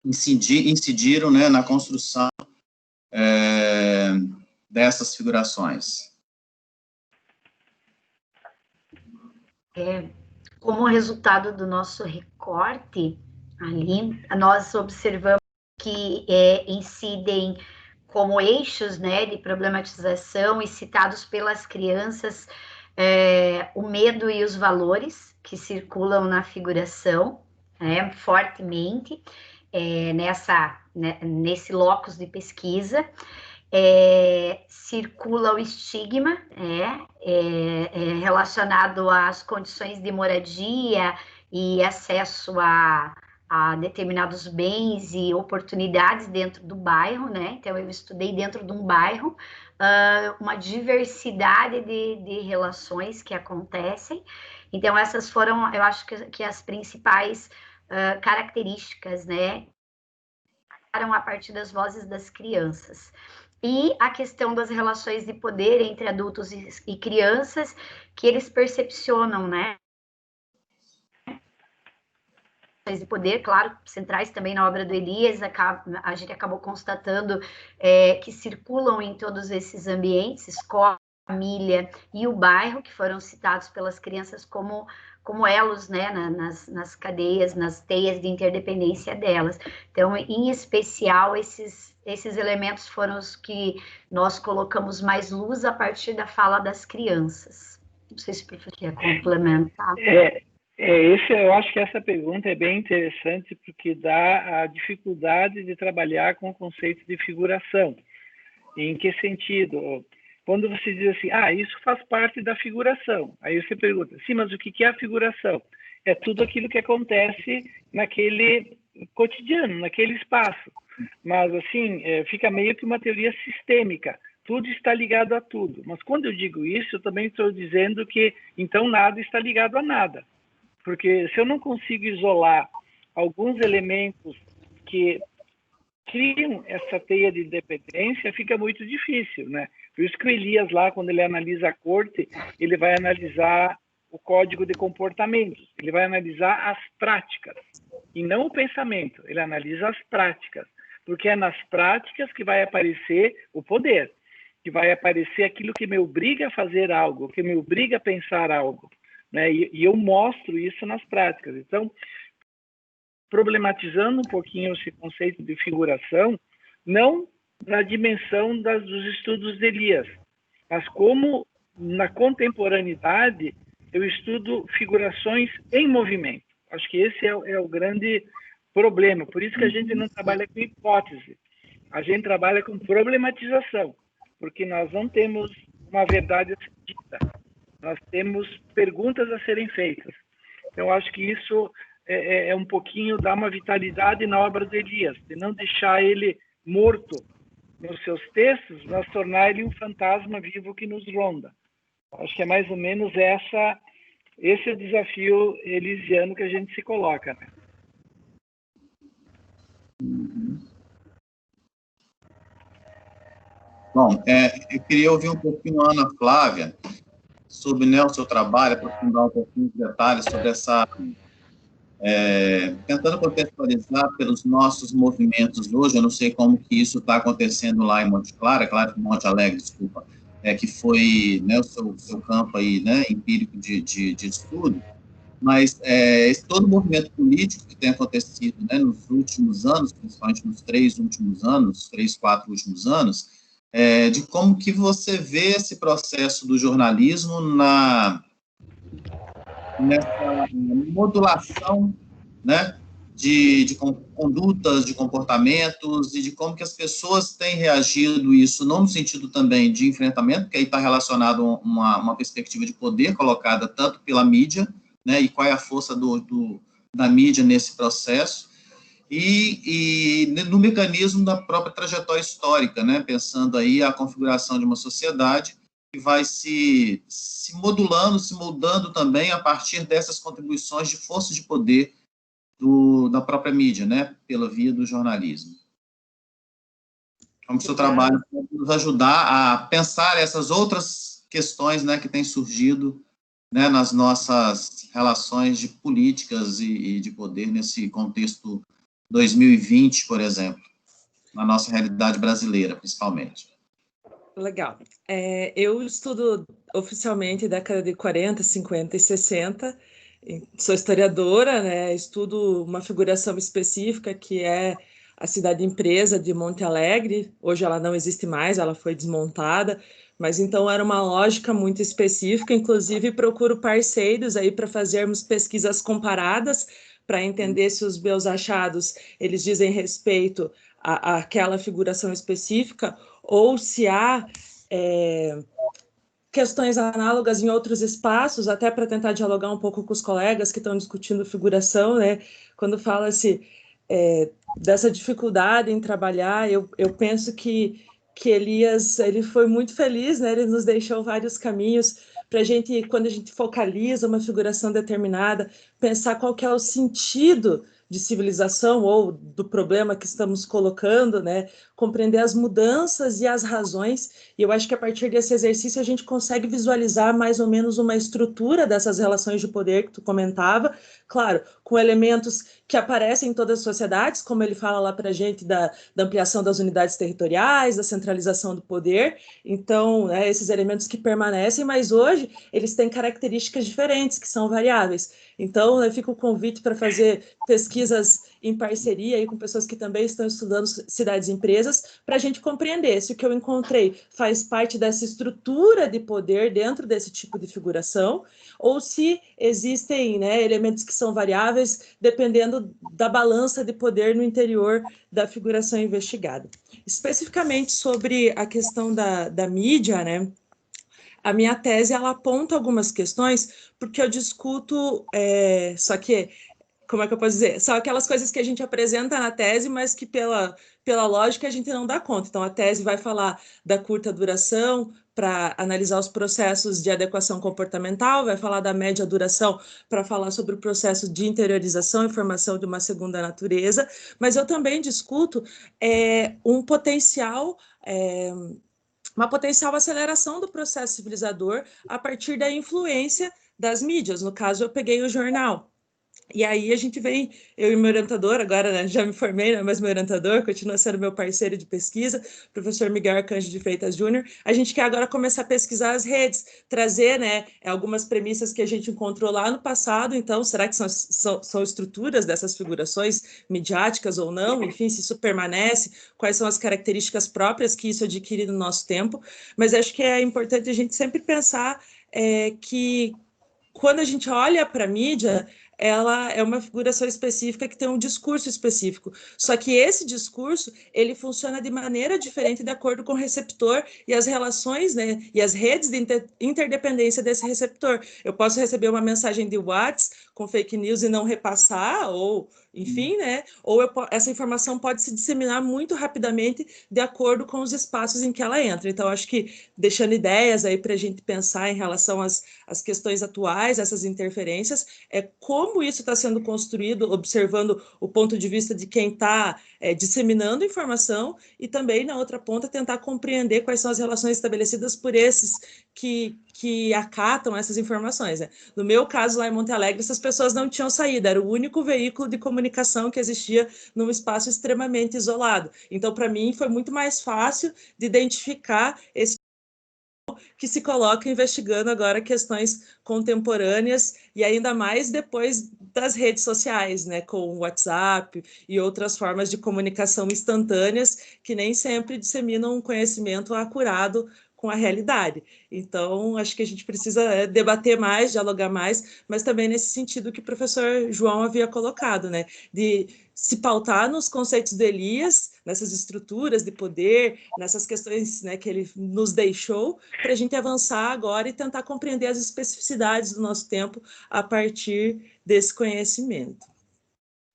incidiram, né, na construção dessas figurações? Como resultado do nosso recorte ali, nós observamos que incidem como eixos, né, de problematização e citados pelas crianças o medo e os valores que circulam na figuração, fortemente nessa nesse locus de pesquisa. Circula o estigma relacionado às condições de moradia e acesso a determinados bens e oportunidades dentro do bairro, né? Então, eu estudei dentro de um bairro, uma diversidade de relações que acontecem. Então, essas foram, eu acho que as principais características, né? A partir das vozes das crianças. E a questão das relações de poder entre adultos e crianças, que eles percepcionam, né? De poder, claro, centrais também na obra do Elias, a gente acabou constatando que circulam em todos esses ambientes, escola, família e o bairro, que foram citados pelas crianças como elos, né, nas cadeias, nas teias de interdependência delas. Então, em especial, esses elementos foram os que nós colocamos mais luz a partir da fala das crianças. Não sei se o professor quer complementar. Eu acho que essa pergunta é bem interessante, porque dá a dificuldade de trabalhar com o conceito de figuração. Em que sentido? Quando você diz assim, isso faz parte da figuração. Aí você pergunta, sim, mas o que é a figuração? É tudo aquilo que acontece naquele cotidiano, naquele espaço. Mas, assim, fica meio que uma teoria sistêmica. Tudo está ligado a tudo. Mas quando eu digo isso, eu também estou dizendo que, então, nada está ligado a nada. Porque se eu não consigo isolar alguns elementos que criam essa teia de independência, fica muito difícil, né? Por isso que o Elias lá, quando ele analisa a corte, ele vai analisar o código de comportamentos, ele vai analisar as práticas, e não o pensamento, ele analisa as práticas, porque é nas práticas que vai aparecer o poder, que vai aparecer aquilo que me obriga a fazer algo, que me obriga a pensar algo, né? E eu mostro isso nas práticas. Então, problematizando um pouquinho esse conceito de figuração, não na dimensão dos estudos de Elias, mas como na contemporaneidade eu estudo figurações em movimento. Acho que esse é o grande problema. Por isso que a gente não trabalha com hipótese, a gente trabalha com problematização, porque nós não temos uma verdade a ser dita, nós temos perguntas a serem feitas. Então, acho que isso é um pouquinho dar uma vitalidade na obra de Elias, de não deixar ele morto nos seus textos, mas tornar ele um fantasma vivo que nos ronda. Acho que é mais ou menos esse é o desafio elisiano que a gente se coloca, né? Bom, eu queria ouvir um pouquinho a Ana Flávia sobre, né, o seu trabalho, aprofundar um pouquinho os detalhes sobre essa... tentando contextualizar pelos nossos movimentos hoje, eu não sei como que isso está acontecendo lá em Monte Alegre, desculpa, que foi, né, o seu campo aí, né, empírico de estudo, mas todo o movimento político que tem acontecido, né, nos últimos anos, principalmente nos 4 últimos anos, de como que você vê esse processo do jornalismo nessa modulação, né, de condutas, de comportamentos, e de como que as pessoas têm reagido isso, não no sentido também de enfrentamento, porque aí está relacionado a uma perspectiva de poder colocada tanto pela mídia, né, e qual é a força da mídia nesse processo, e no mecanismo da própria trajetória histórica, né, pensando aí a configuração de uma sociedade que vai se modulando, se moldando também a partir dessas contribuições de força de poder da própria mídia, né, pela via do jornalismo. Como o seu trabalho pode nos ajudar a pensar essas outras questões, né, que têm surgido, né, nas nossas relações de políticas e de poder nesse contexto 2020, por exemplo, na nossa realidade brasileira, principalmente. Legal. Eu estudo oficialmente década de 40, 50 e 60, sou historiadora, né? Estudo uma figuração específica que é a cidade-empresa de Monte Alegre. Hoje ela não existe mais, ela foi desmontada, mas então era uma lógica muito específica, inclusive procuro parceiros aí para fazermos pesquisas comparadas, para entender se os meus achados eles dizem respeito aquela figuração específica, ou se há questões análogas em outros espaços, até para tentar dialogar um pouco com os colegas que estão discutindo figuração, né? Quando fala-se dessa dificuldade em trabalhar, eu penso que Elias, ele foi muito feliz, né? Ele nos deixou vários caminhos para a gente, quando a gente focaliza uma figuração determinada, pensar qual que é o sentido de civilização ou do problema que estamos colocando, né? Compreender as mudanças e as razões, e eu acho que a partir desse exercício a gente consegue visualizar mais ou menos uma estrutura dessas relações de poder que tu comentava, claro, com elementos que aparecem em todas as sociedades, como ele fala lá para a gente da ampliação das unidades territoriais, da centralização do poder, então, né, esses elementos que permanecem, mas hoje eles têm características diferentes, que são variáveis. Então, né, fica o convite para fazer pesquisas em parceria aí com pessoas que também estão estudando cidades e empresas, para a gente compreender se o que eu encontrei faz parte dessa estrutura de poder dentro desse tipo de figuração, ou se existem, né, elementos que são variáveis dependendo da balança de poder no interior da figuração investigada. Especificamente sobre a questão da mídia, né, a minha tese ela aponta algumas questões, porque eu discuto, só que, como é que eu posso dizer? São aquelas coisas que a gente apresenta na tese, mas que pela lógica a gente não dá conta. Então, a tese vai falar da curta duração para analisar os processos de adequação comportamental, vai falar da média duração para falar sobre o processo de interiorização e formação de uma segunda natureza, mas eu também discuto um potencial... uma potencial aceleração do processo civilizador a partir da influência das mídias. No caso, eu peguei o jornal. E aí a gente vem, eu e meu orientador, agora, né, já me formei, né, mas meu orientador continua sendo meu parceiro de pesquisa, professor Miguel Arcanjo de Freitas Júnior, a gente quer agora começar a pesquisar as redes, trazer, né, algumas premissas que a gente encontrou lá no passado, então, será que são estruturas dessas figurações midiáticas ou não? Enfim, se isso permanece, quais são as características próprias que isso adquire no nosso tempo, mas acho que é importante a gente sempre pensar que quando a gente olha para a mídia, ela é uma figuração específica que tem um discurso específico. Só que esse discurso, ele funciona de maneira diferente de acordo com o receptor e as relações, né, e as redes de interdependência desse receptor. Eu posso receber uma mensagem de WhatsApp com fake news e não repassar, ou enfim, né? Ou essa informação pode se disseminar muito rapidamente de acordo com os espaços em que ela entra. Então, acho que deixando ideias aí para a gente pensar em relação às questões atuais, essas interferências, como isso está sendo construído, observando o ponto de vista de quem está disseminando informação e também, na outra ponta, tentar compreender quais são as relações estabelecidas por esses que acatam essas informações. Né? No meu caso, lá em Monte Alegre, essas pessoas não tinham saída, era o único veículo de comunicação que existia num espaço extremamente isolado. Então, para mim, foi muito mais fácil de identificar esse que se coloca investigando agora questões contemporâneas e ainda mais depois das redes sociais, né, com o WhatsApp e outras formas de comunicação instantâneas que nem sempre disseminam um conhecimento acurado com a realidade. Então, acho que a gente precisa debater mais, dialogar mais, mas também nesse sentido que o professor João havia colocado, né, de se pautar nos conceitos de Elias, nessas estruturas de poder, nessas questões, né, que ele nos deixou, para a gente avançar agora e tentar compreender as especificidades do nosso tempo a partir desse conhecimento.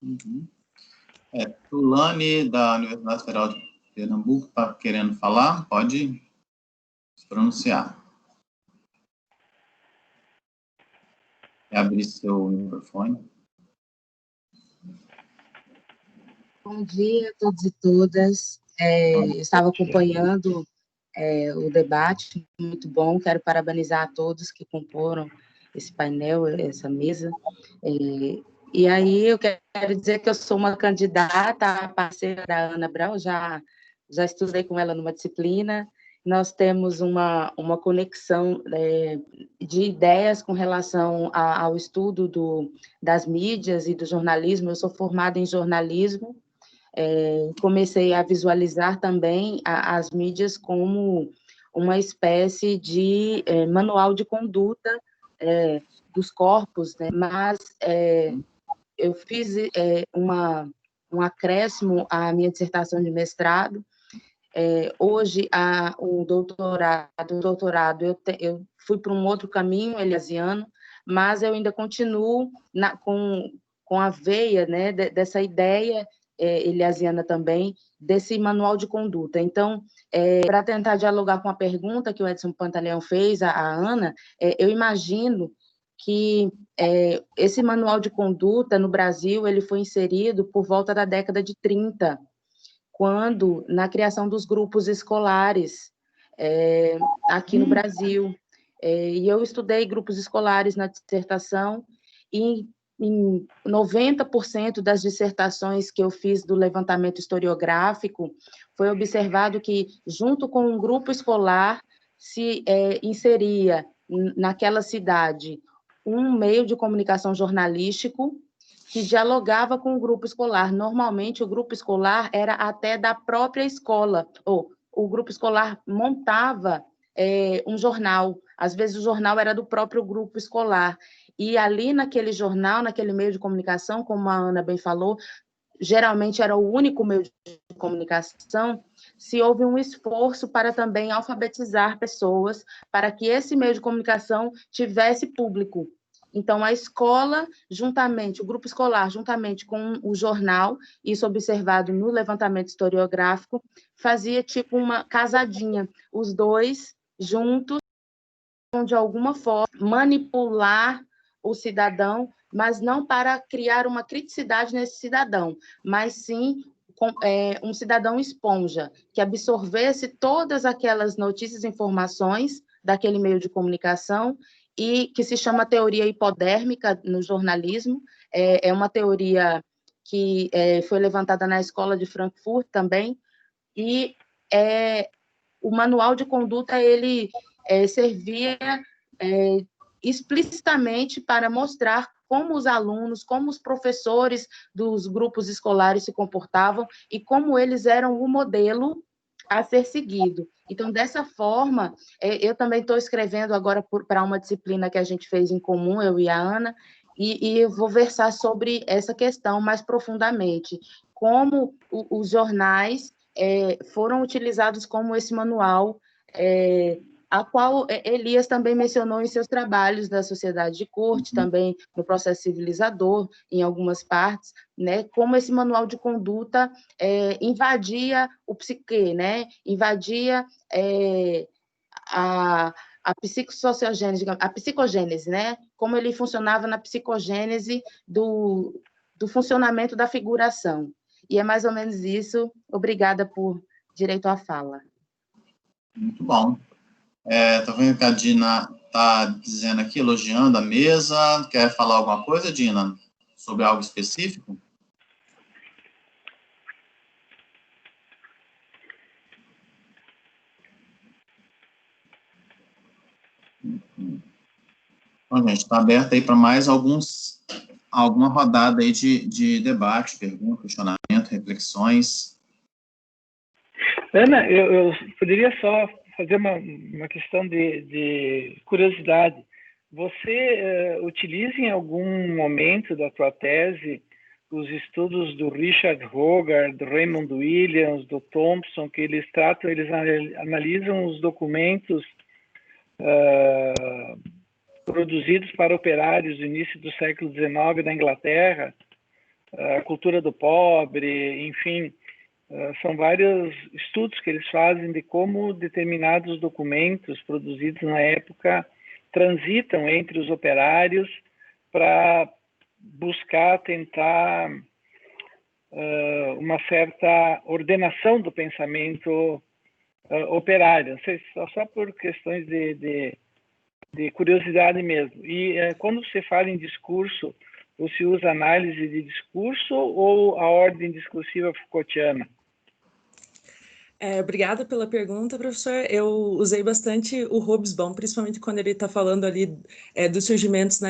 Uhum. Tulane, da Universidade Federal de Pernambuco, está querendo falar? Pode se pronunciar. Abrir seu microfone. Bom dia a todos e todas. Estava acompanhando o debate, muito bom. Quero parabenizar a todos que comporam esse painel, essa mesa. E aí eu quero dizer que eu sou uma candidata, parceira da Ana Brown, já estudei com ela numa disciplina. Nós temos uma conexão de ideias com relação ao estudo das mídias e do jornalismo. Eu sou formada em jornalismo. Comecei a visualizar também as mídias como uma espécie de manual de conduta dos corpos, né? Mas eu fiz um um acréscimo à minha dissertação de mestrado. Hoje, o doutorado eu fui para um outro caminho eliasiano, mas eu ainda continuo com a veia, né, dessa ideia eliasiana também, desse manual de conduta. Então, para tentar dialogar com a pergunta que o Edson Pantaleão fez à Ana, eu imagino que esse manual de conduta no Brasil ele foi inserido por volta da década de 30, quando, na criação dos grupos escolares aqui no Brasil. E eu estudei grupos escolares na dissertação, e em 90% das dissertações que eu fiz do levantamento historiográfico, foi observado que, junto com um grupo escolar, se inseria naquela cidade um meio de comunicação jornalístico que dialogava com o grupo escolar. Normalmente, o grupo escolar era até da própria escola, ou o grupo escolar montava um jornal. Às vezes, o jornal era do próprio grupo escolar. E ali, naquele jornal, naquele meio de comunicação, como a Ana bem falou, geralmente era o único meio de comunicação, se houve um esforço para também alfabetizar pessoas, para que esse meio de comunicação tivesse público. Então, a escola, juntamente, o grupo escolar, juntamente com o jornal, isso observado no levantamento historiográfico, fazia tipo uma casadinha, os dois juntos, de alguma forma, manipular o cidadão, mas não para criar uma criticidade nesse cidadão, mas sim um cidadão esponja, que absorvesse todas aquelas notícias e informações daquele meio de comunicação, e que se chama teoria hipodérmica no jornalismo. É uma teoria que foi levantada na Escola de Frankfurt também, e o manual de conduta ele servia explicitamente para mostrar como os alunos, como os professores dos grupos escolares se comportavam e como eles eram o modelo a ser seguido. Então, dessa forma, eu também estou escrevendo agora para uma disciplina que a gente fez em comum, eu e a Ana, e eu vou versar sobre essa questão mais profundamente, como os jornais foram utilizados como esse manual, a qual Elias também mencionou em seus trabalhos da sociedade de corte, também no processo civilizador, em algumas partes, né, como esse manual de conduta invadia o psique, né, invadia a psicossociogênese, a psicogênese, né, como ele funcionava na psicogênese do funcionamento da figuração. E é mais ou menos isso. Obrigada por direito à fala. Muito bom. Estou vendo que a Dina está dizendo aqui, elogiando a mesa. Quer falar alguma coisa, Dina, sobre algo específico? Bom, gente, está aberta aí para mais alguma rodada aí de debate, pergunta, questionamento, reflexões. Ana, eu poderia só fazer uma questão de curiosidade. Você utiliza em algum momento da tua tese os estudos do Richard Hogarth, do Raymond Williams, do Thompson, que eles analisam os documentos produzidos para operários do início do século XIX na Inglaterra, a cultura do pobre, enfim, são vários estudos que eles fazem de como determinados documentos produzidos na época transitam entre os operários para buscar tentar uma certa ordenação do pensamento operário. Não sei, só por questões de curiosidade mesmo. E quando você fala em discurso, você usa análise de discurso ou a ordem discursiva Foucaultiana? Obrigada pela pergunta, professor. Eu usei bastante o Hobsbawm, principalmente quando ele está falando ali dos surgimentos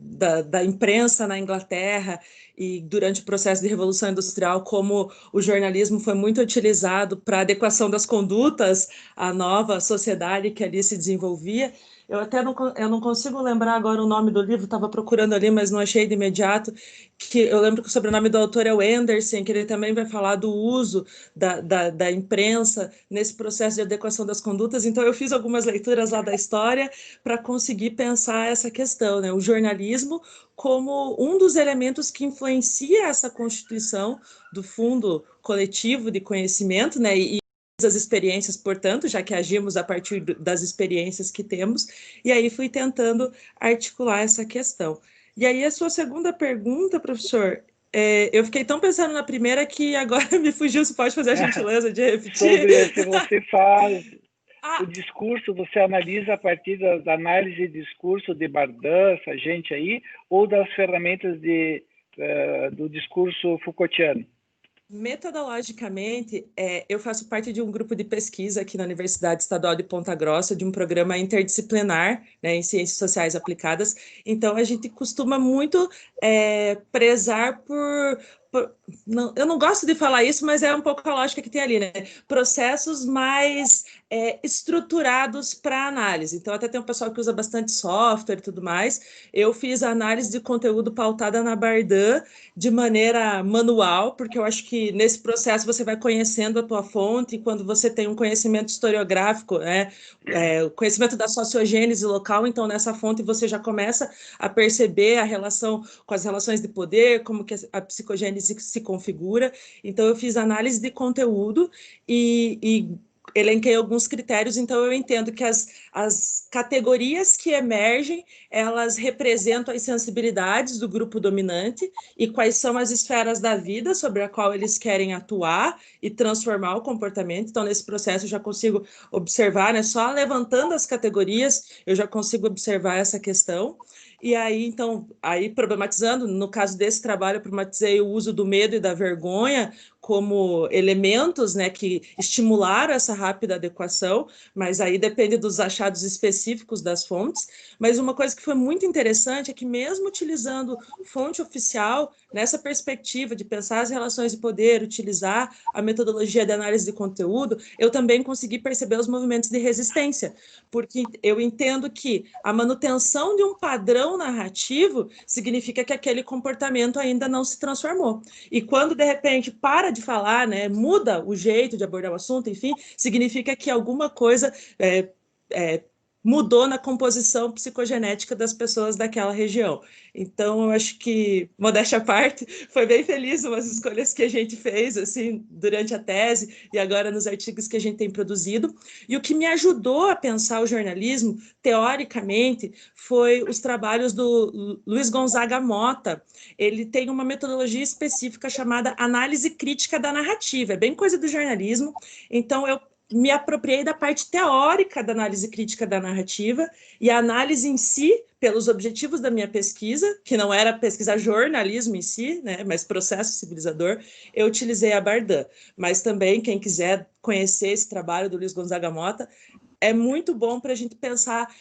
da imprensa na Inglaterra e durante o processo de Revolução Industrial, como o jornalismo foi muito utilizado para a adequação das condutas à nova sociedade que ali se desenvolvia. eu não consigo lembrar agora o nome do livro, estava procurando ali, mas não achei de imediato, que eu lembro que o sobrenome do autor é o Anderson, que ele também vai falar do uso da imprensa nesse processo de adequação das condutas. Então, eu fiz algumas leituras lá da história para conseguir pensar essa questão, né? O jornalismo como um dos elementos que influencia essa constituição do Fundo Coletivo de Conhecimento, né? E as experiências, portanto, já que agimos a partir das experiências que temos, e aí fui tentando articular essa questão. E aí a sua segunda pergunta, professor, eu fiquei tão pensando na primeira que agora me fugiu, você pode fazer a gentileza de repetir? Sobre se você faz o discurso, você analisa a partir da análise de discurso de Bardin, essa gente aí, ou das ferramentas do discurso Foucaultiano? Metodologicamente, eu faço parte de um grupo de pesquisa aqui na Universidade Estadual de Ponta Grossa, de um programa interdisciplinar, né, em Ciências Sociais Aplicadas. Então, a gente costuma muito prezar não, eu não gosto de falar isso, mas é um pouco a lógica que tem ali, né? Processos mais estruturados para análise. Então, até tem um pessoal que usa bastante software e tudo mais. Eu fiz a análise de conteúdo pautada na Bardin de maneira manual, porque eu acho que nesse processo você vai conhecendo a tua fonte, e quando você tem um conhecimento historiográfico, né, o conhecimento da sociogênese local, então nessa fonte você já começa a perceber a relação com as relações de poder, como que a psicogênese se configura. Então eu fiz análise de conteúdo e elenquei alguns critérios, então eu entendo que as categorias que emergem, elas representam as sensibilidades do grupo dominante e quais são as esferas da vida sobre a qual eles querem atuar e transformar o comportamento. Então, nesse processo, eu já consigo observar, né, só levantando as categorias, eu já consigo observar essa questão. E aí, então, problematizando, no caso desse trabalho, eu problematizei o uso do medo e da vergonha como elementos, né, que estimularam essa rápida adequação, mas aí depende dos achados específicos das fontes. Mas uma coisa que foi muito interessante é que mesmo utilizando fonte oficial, nessa perspectiva de pensar as relações de poder, utilizar a metodologia de análise de conteúdo, eu também consegui perceber os movimentos de resistência, porque eu entendo que a manutenção de um padrão narrativo significa que aquele comportamento ainda não se transformou. E quando, de repente, para de falar, né, muda o jeito de abordar o assunto, enfim, significa que alguma coisa mudou na composição psicogenética das pessoas daquela região. Então, eu acho que, modéstia à parte, foi bem feliz umas escolhas que a gente fez, assim, durante a tese e agora nos artigos que a gente tem produzido. E o que me ajudou a pensar o jornalismo, teoricamente, foi os trabalhos do Luiz Gonzaga Mota. Ele tem uma metodologia específica chamada análise crítica da narrativa, é bem coisa do jornalismo. Então, eu me apropriei da parte teórica da análise crítica da narrativa e a análise em si, pelos objetivos da minha pesquisa, que não era pesquisar jornalismo em si, né, mas processo civilizador, eu utilizei a Bardin. Mas também, quem quiser conhecer esse trabalho do Luiz Gonzaga Mota, é muito bom para a gente pensar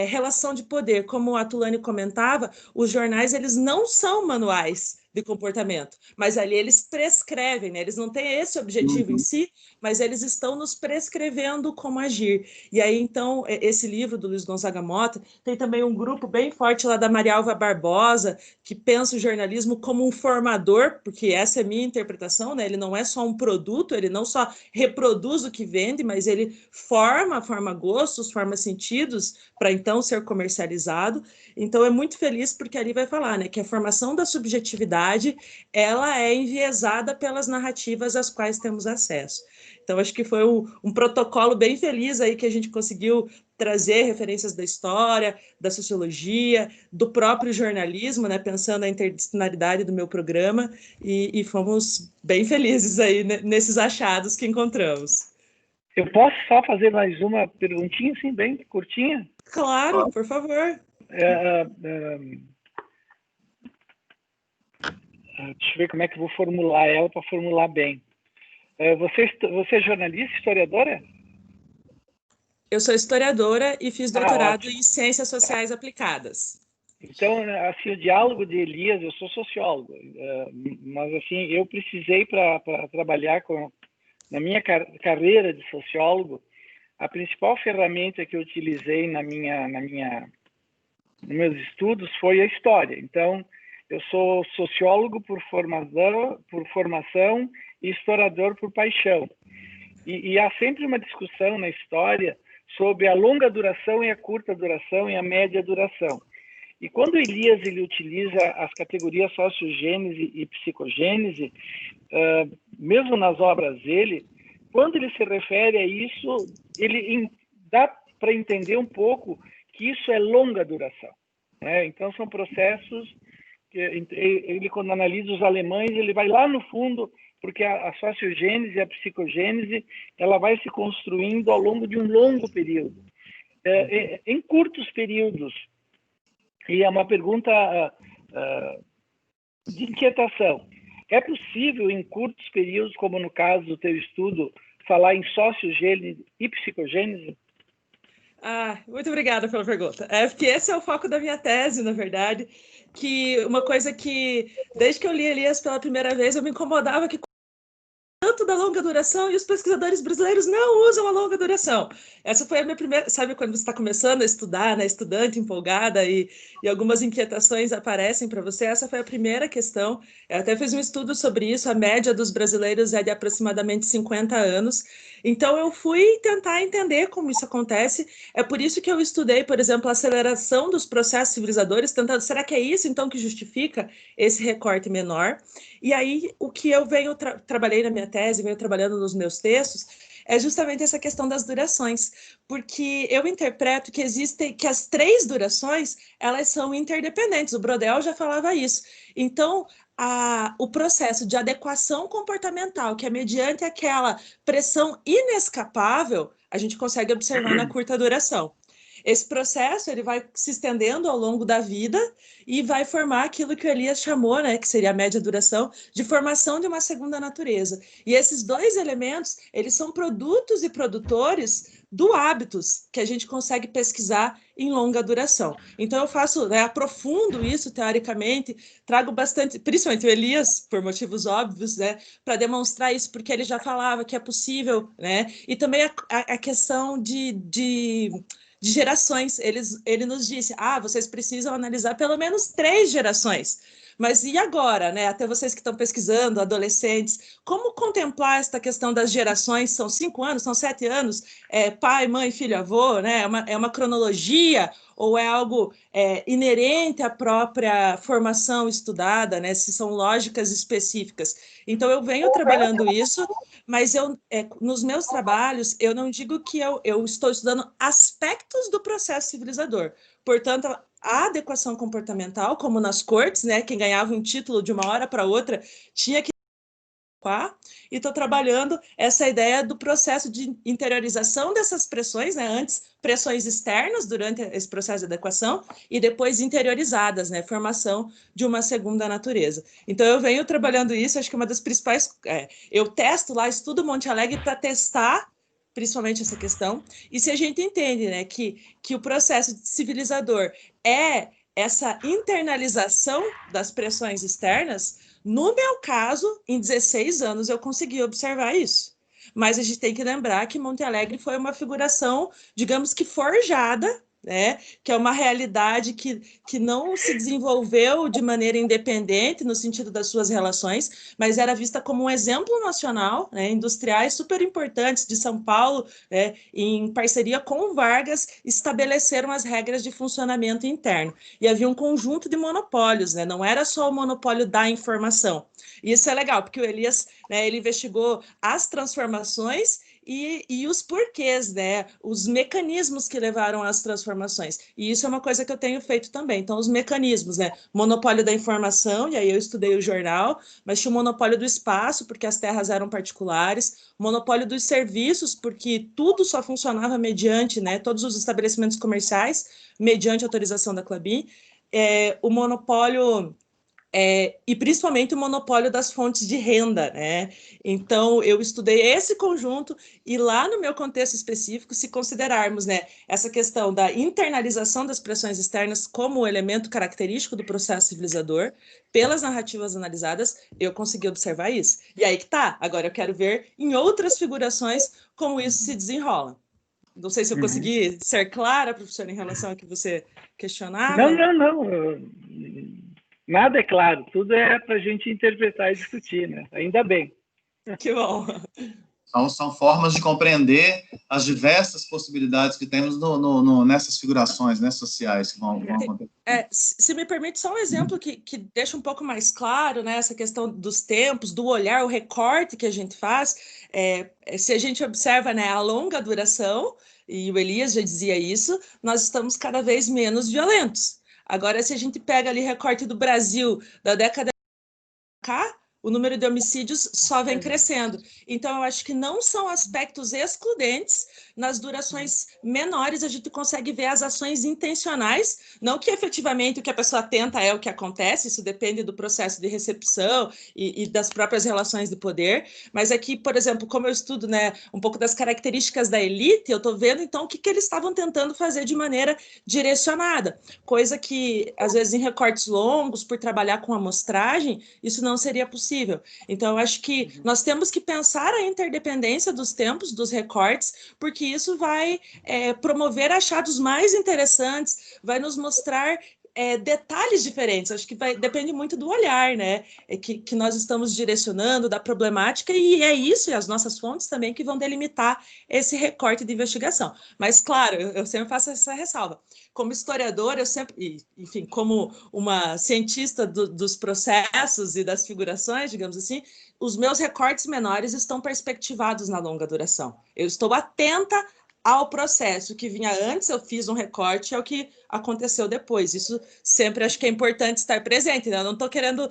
relação de poder. Como a Tulane comentava, os jornais eles não são manuais de comportamento, mas ali eles prescrevem, né? Eles não têm esse objetivo em si, mas eles estão nos prescrevendo como agir. E aí, então, esse livro do Luiz Gonzaga Mota, tem também um grupo bem forte lá da Maria Alva Barbosa, que pensa o jornalismo como um formador, porque essa é a minha interpretação, né? Ele não é só um produto, ele não só reproduz o que vende, mas ele forma gostos, forma sentidos para então ser comercializado. Então é muito feliz porque ali vai falar, né, que a formação da subjetividade ela é enviesada pelas narrativas às quais temos acesso. Então acho que foi um protocolo bem feliz aí que a gente conseguiu trazer referências da história, da sociologia, do próprio jornalismo, né, pensando na interdisciplinaridade do meu programa e fomos bem felizes aí nesses achados que encontramos. Eu posso só fazer mais uma perguntinha, assim, bem curtinha? Claro, por favor. Deixa eu ver como é que eu vou formular ela para formular bem. Você é jornalista, historiadora? Eu sou historiadora e fiz doutorado em Ciências Sociais Aplicadas. Então, assim, o diálogo de Elias, eu sou sociólogo, mas assim, eu precisei para trabalhar na minha carreira de sociólogo, a principal ferramenta que eu utilizei nos meus estudos foi a história. Então, eu sou sociólogo por formação e historiador por paixão. E há sempre uma discussão na história sobre a longa duração e a curta duração e a média duração. E quando Elias ele utiliza as categorias sociogênese e psicogênese, mesmo nas obras dele, quando ele se refere a isso, ele dá para entender um pouco que isso é longa duração, né? Então, são processos que ele, quando analisa os alemães, ele vai lá no fundo, porque a sociogênese e a psicogênese, ela vai se construindo ao longo de um longo período, em curtos períodos. E é uma pergunta de inquietação. É possível, em curtos períodos, como no caso do teu estudo, falar em sociogênese e psicogênese? Muito obrigada pela pergunta. Porque esse é o foco da minha tese, na verdade, que uma coisa que, desde que eu li Elias pela primeira vez, eu me incomodava que tanto da longa duração e os pesquisadores brasileiros não usam a longa duração. Essa foi a minha primeira... Sabe quando você está começando a estudar, né, estudante empolgada e algumas inquietações aparecem para você? Essa foi a primeira questão. Eu até fiz um estudo sobre isso, a média dos brasileiros é de aproximadamente 50 anos. Então, eu fui tentar entender como isso acontece. É por isso que eu estudei, por exemplo, a aceleração dos processos civilizadores, tentando, será que é isso, então, que justifica esse recorte menor? E aí, o que eu trabalhei na minha tese, venho trabalhando nos meus textos, é justamente essa questão das durações, porque eu interpreto que que as 3 durações, elas são interdependentes, o Brodel já falava isso. Então, o processo de adequação comportamental, que é mediante aquela pressão inescapável, a gente consegue observar na curta duração. Esse processo ele vai se estendendo ao longo da vida e vai formar aquilo que o Elias chamou, né, que seria a média duração, de formação de uma segunda natureza. E esses 2 elementos, eles são produtos e produtores do hábitos que a gente consegue pesquisar em longa duração. Então, eu faço, né, aprofundo isso teoricamente, trago bastante, principalmente o Elias, por motivos óbvios, né, para demonstrar isso, porque ele já falava que é possível, né, e também a questão de gerações. Ele nos disse, vocês precisam analisar pelo menos 3 gerações. Mas e agora, né? Até vocês que estão pesquisando, adolescentes, como contemplar esta questão das gerações? São 5 anos, são 7 anos, pai, mãe, filho, avô, né? É uma cronologia ou é algo inerente à própria formação estudada, né? Se são lógicas específicas. Então, eu venho trabalhando isso, mas nos meus trabalhos, eu não digo que eu estou estudando aspectos do processo civilizador. Portanto, a adequação comportamental, como nas cortes, né? Quem ganhava um título de uma hora para outra tinha que e estou trabalhando essa ideia do processo de interiorização dessas pressões, né? Antes, pressões externas durante esse processo de adequação e depois interiorizadas, né? Formação de uma segunda natureza. Então, eu venho trabalhando isso, acho que uma das principais... eu testo lá, estudo Monte Alegre para testar principalmente essa questão, e se a gente entende, né, que o processo civilizador é essa internalização das pressões externas, no meu caso, em 16 anos eu consegui observar isso. Mas a gente tem que lembrar que Monte Alegre foi uma figuração, digamos que forjada, né? Que é uma realidade que não se desenvolveu de maneira independente no sentido das suas relações, mas era vista como um exemplo nacional, né? Industriais super importantes de São Paulo, né? Em parceria com Vargas, estabeleceram as regras de funcionamento interno. E havia um conjunto de monopólios, né? Não era só o monopólio da informação. E isso é legal, porque o Elias, né, ele investigou as transformações e os porquês, né? Os mecanismos que levaram às transformações. E isso é uma coisa que eu tenho feito também. Então, os mecanismos, né? Monopólio da informação, e aí eu estudei o jornal, mas tinha o monopólio do espaço, porque as terras eram particulares, monopólio dos serviços, porque tudo só funcionava mediante, né? Todos os estabelecimentos comerciais, mediante autorização da Clabin, o monopólio... e principalmente o monopólio das fontes de renda, né? Então, eu estudei esse conjunto e lá no meu contexto específico, se considerarmos, né, essa questão da internalização das pressões externas como elemento característico do processo civilizador, pelas narrativas analisadas, eu consegui observar isso. E aí que tá, agora eu quero ver em outras figurações como isso se desenrola. Não sei se eu consegui ser clara, professora, em relação ao que você questionava. Não. Nada é claro, tudo é para a gente interpretar e discutir, né? Ainda bem. Que bom. São formas de compreender as diversas possibilidades que temos nessas figurações, né, sociais que vão acontecer. Se me permite, só um exemplo que deixa um pouco mais claro, né, essa questão dos tempos, do olhar, o recorte que a gente faz. Se a gente observa, né, a longa duração, e o Elias já dizia isso, nós estamos cada vez menos violentos. Agora, se a gente pega ali recorte do Brasil da década de cá, o número de homicídios só vem crescendo. Então, eu acho que não são aspectos excludentes. Nas durações menores, a gente consegue ver as ações intencionais, não que efetivamente o que a pessoa tenta é o que acontece, isso depende do processo de recepção e das próprias relações de poder, mas aqui, por exemplo, como eu estudo, né, um pouco das características da elite, eu estou vendo, então, o que eles estavam tentando fazer de maneira direcionada, coisa que, às vezes, em recortes longos, por trabalhar com amostragem, isso não seria possível. Então, eu acho que nós temos que pensar a interdependência dos tempos, dos recortes, porque isso vai promover achados mais interessantes, vai nos mostrar detalhes diferentes. Acho que depende muito do olhar, né? Que nós estamos direcionando, da problemática, e é isso, e as nossas fontes também, que vão delimitar esse recorte de investigação. Mas, claro, eu sempre faço essa ressalva. Como historiadora, eu sempre, enfim, como uma cientista dos processos e das figurações, digamos assim, os meus recortes menores estão perspectivados na longa duração. Eu estou atenta ao processo que vinha antes, eu fiz um recorte, é o que aconteceu depois. Isso sempre acho que é importante estar presente, né? Eu não estou querendo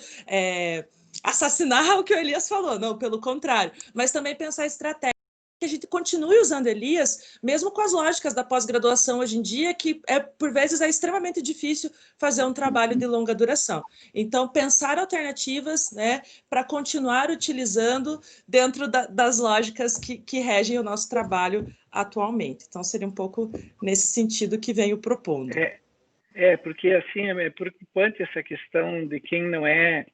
assassinar o que o Elias falou, não, pelo contrário, mas também pensar estratégia, que a gente continue usando Elias, mesmo com as lógicas da pós-graduação hoje em dia, que por vezes é extremamente difícil fazer um trabalho de longa duração. Então, pensar alternativas, né, para continuar utilizando dentro das lógicas que regem o nosso trabalho atualmente. Então, seria um pouco nesse sentido que venho propondo. Porque assim, é preocupante essa questão de quem não é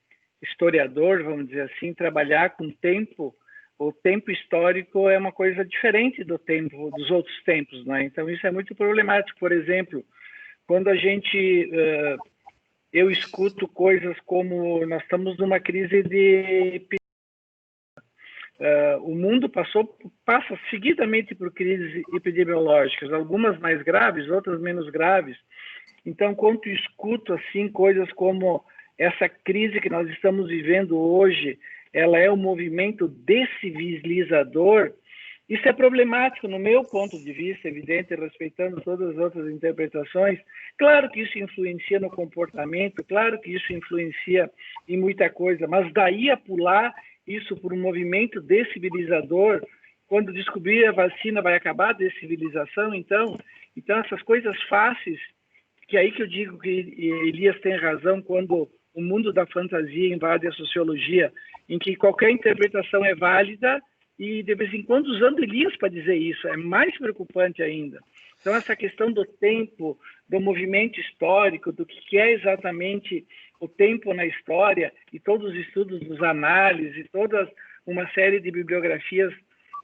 historiador, vamos dizer assim, trabalhar com tempo. O tempo histórico é uma coisa diferente do tempo dos outros tempos, né? Então isso é muito problemático. Por exemplo, quando eu escuto coisas como nós estamos numa crise de o mundo passa seguidamente por crises epidemiológicas, algumas mais graves, outras menos graves. Então, quando eu escuto assim coisas como essa crise que nós estamos vivendo hoje, ela é um movimento descivilizador, isso é problemático no meu ponto de vista, evidente, respeitando todas as outras interpretações. Claro que isso influencia no comportamento, claro que isso influencia em muita coisa, mas daí a pular isso por um movimento descivilizador, quando descobrir a vacina vai acabar a descivilização, então essas coisas fáceis, que é aí que eu digo que Elias tem razão quando o mundo da fantasia invade a sociologia, em que qualquer interpretação é válida e, de vez em quando, usando Elias para dizer isso, é mais preocupante ainda. Então, essa questão do tempo, do movimento histórico, do que é exatamente o tempo na história, e todos os estudos dos análises, e toda uma série de bibliografias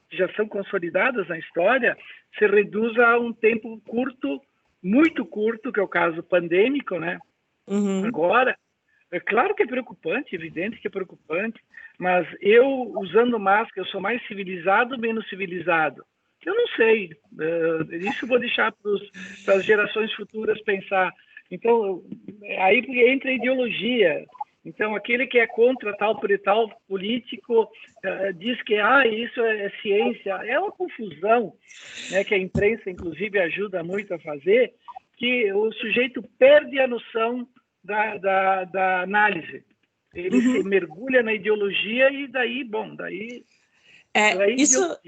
que já são consolidadas na história, se reduz a um tempo curto, muito curto, que é o caso pandêmico, né? Agora, é claro que é preocupante, evidente que é preocupante, mas eu, usando máscara, eu sou mais civilizado ou menos civilizado? Eu não sei. Isso eu vou deixar para as gerações futuras pensar. Então, aí entra a ideologia. Então, aquele que é contra tal por tal político diz que isso é ciência. É uma confusão, né, que a imprensa, inclusive, ajuda muito a fazer, que o sujeito perde a noção da análise. Ele se mergulha na ideologia e daí isso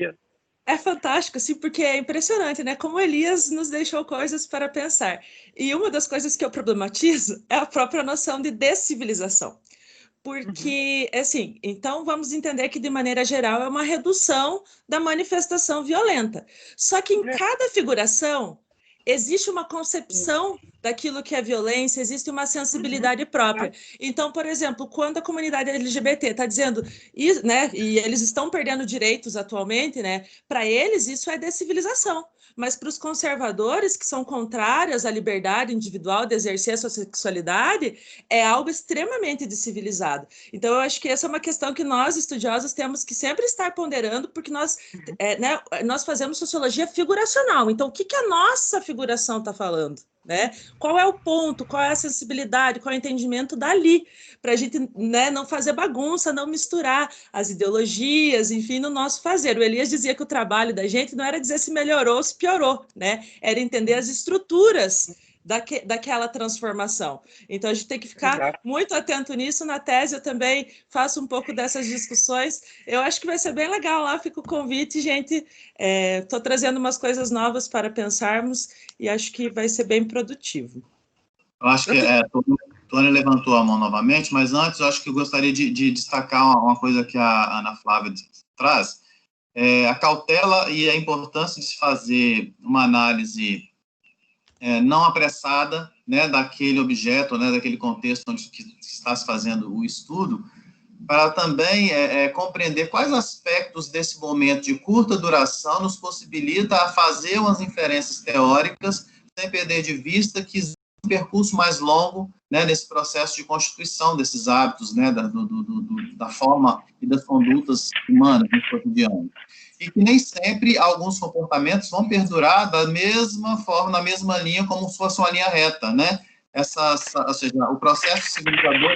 é fantástico, assim, porque é impressionante, né? Como Elias nos deixou coisas para pensar. E uma das coisas que eu problematizo é a própria noção de descivilização. Porque, assim, então vamos entender que, de maneira geral, é uma redução da manifestação violenta. Só que em cada figuração existe uma concepção daquilo que é violência, existe uma sensibilidade própria. Então, por exemplo, quando a comunidade LGBT está dizendo isso, né, e eles estão perdendo direitos atualmente, né, para eles isso é descivilização. mas para os conservadores, que são contrários à liberdade individual de exercer a sua sexualidade, é algo extremamente descivilizado. Então, eu acho que essa é uma questão que nós, estudiosos, temos que sempre estar ponderando, porque nós, né, nós fazemos sociologia figuracional. Então, o que a nossa figuração está falando? Né? Qual é o ponto, qual é a sensibilidade, qual é o entendimento dali, para a gente, né, não fazer bagunça, não misturar as ideologias, enfim, no nosso fazer. O Elias dizia que o trabalho da gente não era dizer se melhorou ou se piorou, né? Era entender as estruturas daquela transformação. Então, a gente tem que ficar muito atento nisso. Na tese, eu também faço um pouco dessas discussões. Eu acho que vai ser bem legal lá, fica o convite, gente. Estou trazendo umas coisas novas para pensarmos e acho que vai ser bem produtivo. Eu acho que Tônia levantou a mão novamente, mas antes eu acho que eu gostaria de destacar uma coisa que a Ana Flávia traz, a cautela e a importância de se fazer uma análise não apressada, né, daquele objeto, né, daquele contexto onde que está se fazendo o estudo, para também compreender quais aspectos desse momento de curta duração nos possibilita a fazer umas inferências teóricas, sem perder de vista que existe um percurso mais longo, né, nesse processo de constituição desses hábitos, né, da forma e das condutas humanas no cotidiano. E que nem sempre alguns comportamentos vão perdurar da mesma forma, na mesma linha, como se fosse uma linha reta, né? Ou seja, o processo civilizador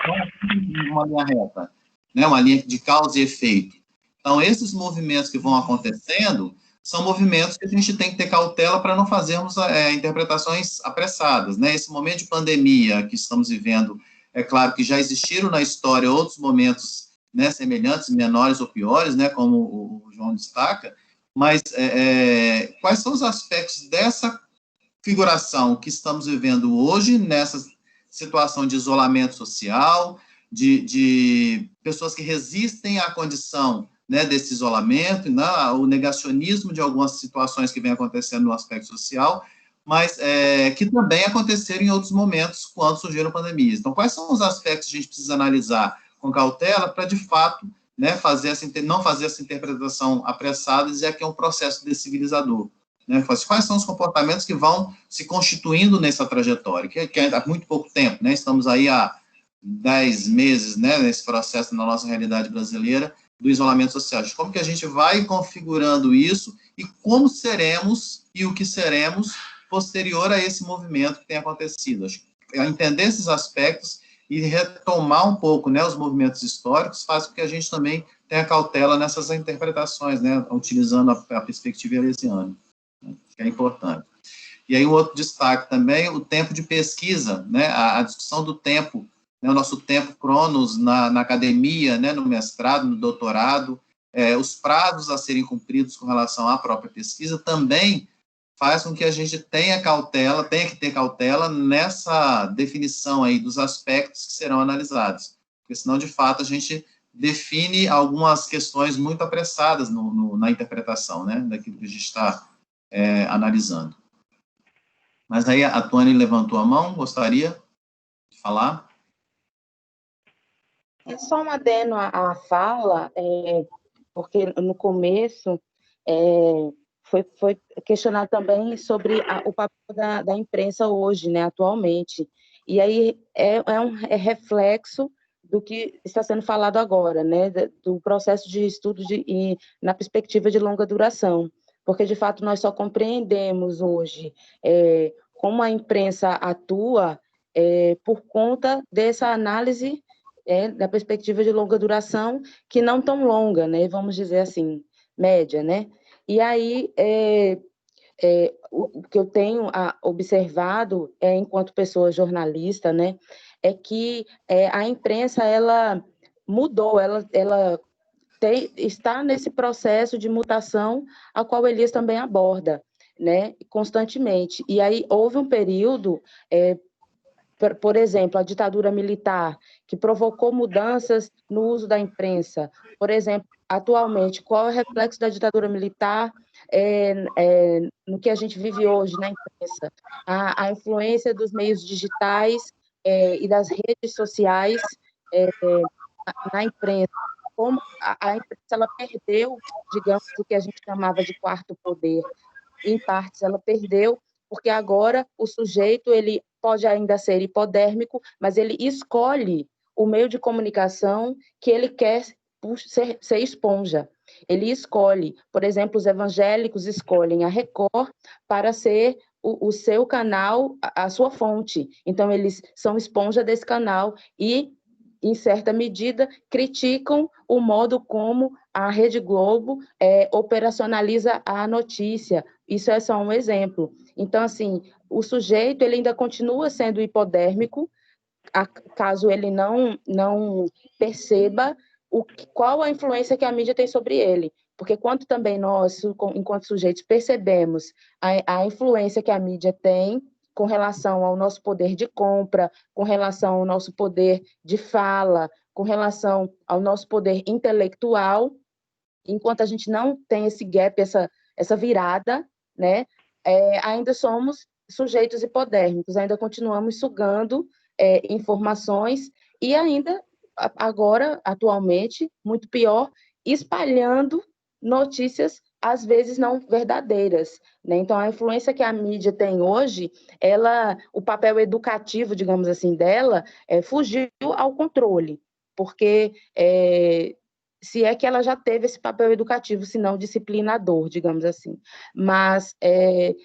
não é uma linha reta, né? Uma linha de causa e efeito. Então, esses movimentos que vão acontecendo são movimentos que a gente tem que ter cautela para não fazermos interpretações apressadas, né? Esse momento de pandemia que estamos vivendo, é claro que já existiram na história outros momentos, né, semelhantes, menores ou piores, né, como o João destaca, mas quais são os aspectos dessa figuração que estamos vivendo hoje, nessa situação de isolamento social, de pessoas que resistem à condição, né, desse isolamento, né, o negacionismo de algumas situações que vem acontecendo no aspecto social, mas que também aconteceram em outros momentos quando surgiram pandemias. Então, quais são os aspectos que a gente precisa analisar com cautela para, de fato, né, não fazer essa interpretação apressada e dizer que é um processo descivilizador? Né? Quais são os comportamentos que vão se constituindo nessa trajetória, que há muito pouco tempo, né? Estamos aí há 10 meses, né, nesse processo na nossa realidade brasileira do isolamento social. Como que a gente vai configurando isso e como seremos e o que seremos posterior a esse movimento que tem acontecido. Acho que entender esses aspectos e retomar um pouco, né, os movimentos históricos faz com que a gente também tenha cautela nessas interpretações, né, utilizando a perspectiva elesiana, né, que é importante. E aí, um outro destaque também, o tempo de pesquisa, né, a discussão do tempo, né, o nosso tempo cronos na academia, né, no mestrado, no doutorado, os prazos a serem cumpridos com relação à própria pesquisa também faz com que a gente tenha que ter cautela nessa definição aí dos aspectos que serão analisados, porque senão, de fato, a gente define algumas questões muito apressadas na interpretação, né, daquilo que a gente está analisando. Mas aí a Tônia levantou a mão, gostaria de falar? É só um adendo à fala, porque no começo foi questionado também sobre o papel da imprensa hoje, né, atualmente. E aí é reflexo do que está sendo falado agora, né, do processo de estudo na perspectiva de longa duração, porque, de fato, nós só compreendemos hoje como a imprensa atua por conta dessa análise da perspectiva de longa duração, que não tão longa, né, vamos dizer assim, média, né? E aí, o que eu tenho observado, enquanto pessoa jornalista, né, é que a imprensa, ela mudou, ela está nesse processo de mutação, a qual o Elias também aborda, né, constantemente. E aí houve um período, por exemplo, a ditadura militar, que provocou mudanças no uso da imprensa. Por exemplo, atualmente, qual é o reflexo da ditadura militar no que a gente vive hoje na imprensa? A influência dos meios digitais e das redes sociais na imprensa. Como a imprensa ela perdeu, digamos, o que a gente chamava de quarto poder. em partes ela perdeu, porque agora o sujeito ele pode ainda ser hipodérmico, mas ele escolhe o meio de comunicação que ele quer ser esponja. Ele escolhe, por exemplo, os evangélicos escolhem a Record para ser o seu canal, a sua fonte. Então, eles são esponja desse canal e, em certa medida, criticam o modo como a Rede Globo operacionaliza a notícia. Isso é só um exemplo. Então, assim, o sujeito ele ainda continua sendo hipodérmico, caso ele não perceba qual a influência que a mídia tem sobre ele. Porque quando também nós, enquanto sujeitos, percebemos a influência que a mídia tem com relação ao nosso poder de compra, com relação ao nosso poder de fala, com relação ao nosso poder intelectual, enquanto a gente não tem esse gap, essa virada, né, ainda somos sujeitos hipodérmicos, ainda continuamos sugando informações e ainda, agora, atualmente, muito pior, espalhando notícias, às vezes, não verdadeiras, né? Então, a influência que a mídia tem hoje, o papel educativo, digamos assim, dela, fugiu ao controle, porque se é que ela já teve esse papel educativo, se não disciplinador, digamos assim. Mas é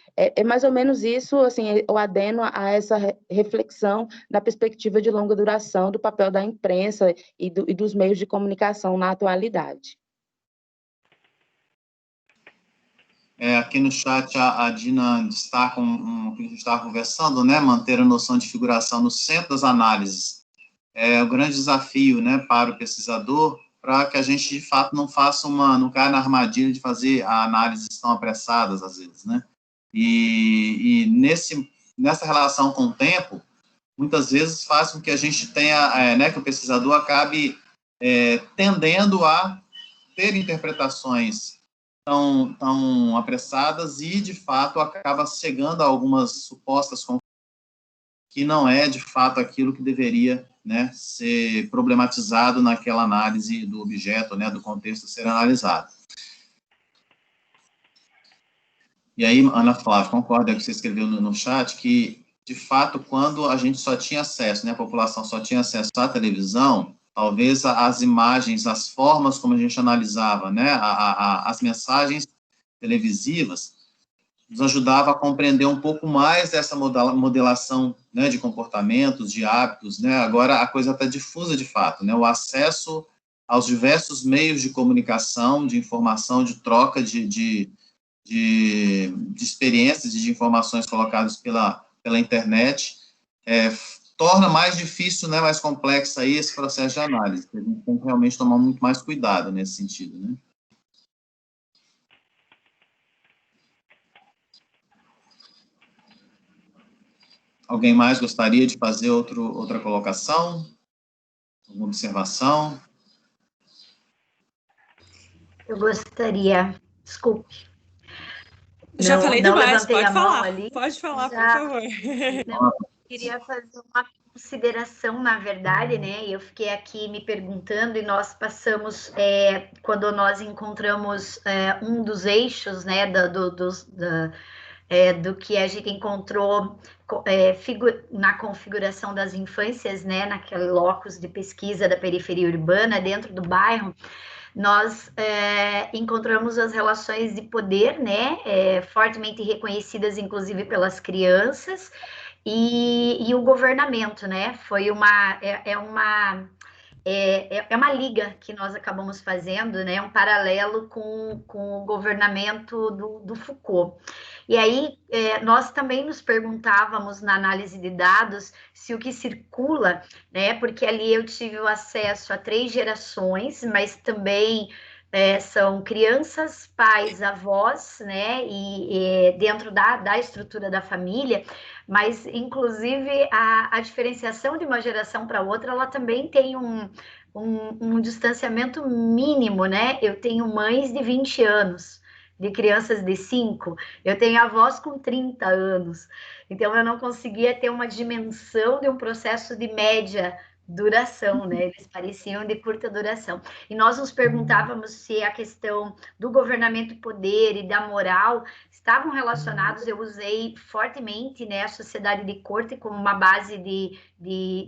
mais ou menos isso, assim, eu adeno a essa reflexão na perspectiva de longa duração do papel da imprensa e dos meios de comunicação na atualidade. Aqui no chat, a Dina destaca o que a gente estava conversando, né? Manter a noção de figuração no centro das análises. É o grande desafio, né, para o pesquisador, para que a gente, de fato, não caia na armadilha de fazer análises tão apressadas, às vezes, né? E nessa relação com o tempo, muitas vezes faz com que a gente tenha, né, que o pesquisador acabe tendendo a ter interpretações tão apressadas e, de fato, acaba chegando a algumas supostas conclusões que não é, de fato, aquilo que deveria, né, ser problematizado naquela análise do objeto, né, do contexto a ser analisado. E aí, Ana Flávia, concorda com o que você escreveu no chat, que, de fato, quando a gente só tinha acesso, né, a população só tinha acesso à televisão, talvez as imagens, as formas como a gente analisava, né, as mensagens televisivas, nos ajudava a compreender um pouco mais dessa modelação, né, de comportamentos, de hábitos, né? Agora a coisa está difusa de fato, né? O acesso aos diversos meios de comunicação, de informação, de troca de experiências e de informações colocadas pela internet, torna mais difícil, né, mais complexo aí esse processo de análise. A gente tem que realmente tomar muito mais cuidado nesse sentido, né? Alguém mais gostaria de fazer outra colocação? Alguma observação? Eu gostaria, desculpe. Já falei demais, pode falar. Ali. Pode falar, por favor. Não, eu queria fazer uma consideração, na verdade, né? Eu fiquei aqui me perguntando e nós passamos, quando nós encontramos um dos eixos, né, do que a gente encontrou na configuração das infâncias, né, naquele locus de pesquisa da periferia urbana, dentro do bairro, nós encontramos as relações de poder, né, fortemente reconhecidas, inclusive, pelas crianças, e o governamento, né, foi uma liga que nós acabamos fazendo, né, um paralelo com o governamento do Foucault. E aí, nós também nos perguntávamos na análise de dados se o que circula, né, porque ali eu tive o acesso a 3 gerações, mas também são crianças, pais, avós, né, e dentro da estrutura da família, mas, inclusive, a diferenciação de uma geração para outra, ela também tem um distanciamento mínimo, né? Eu tenho mães de 20 anos, de crianças de 5, eu tenho avós com 30 anos, então eu não conseguia ter uma dimensão de um processo de média duração, né? Eles pareciam de curta duração. E nós nos perguntávamos se a questão do governamento poder e da moral estavam relacionados. Eu usei fortemente, né, a sociedade de corte como uma base de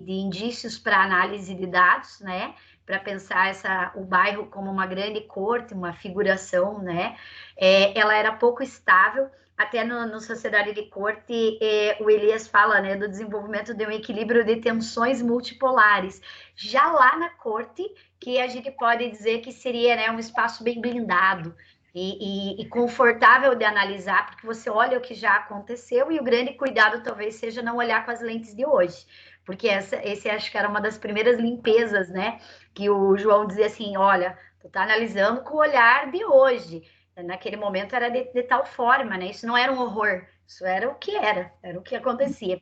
indícios para análise de dados, né? Para pensar o bairro como uma grande corte, uma figuração, né? Ela era pouco estável. Até no Sociedade de Corte, o Elias fala, né, do desenvolvimento de um equilíbrio de tensões multipolares. Já lá na corte, que a gente pode dizer que seria, né, um espaço bem blindado e confortável de analisar, porque você olha o que já aconteceu e o grande cuidado talvez seja não olhar com as lentes de hoje. Porque esse acho que era uma das primeiras limpezas, né, que o João dizia assim, olha, tu tá analisando com o olhar de hoje. Naquele momento era de tal forma, né? Isso não era um horror, isso era o que era o que acontecia.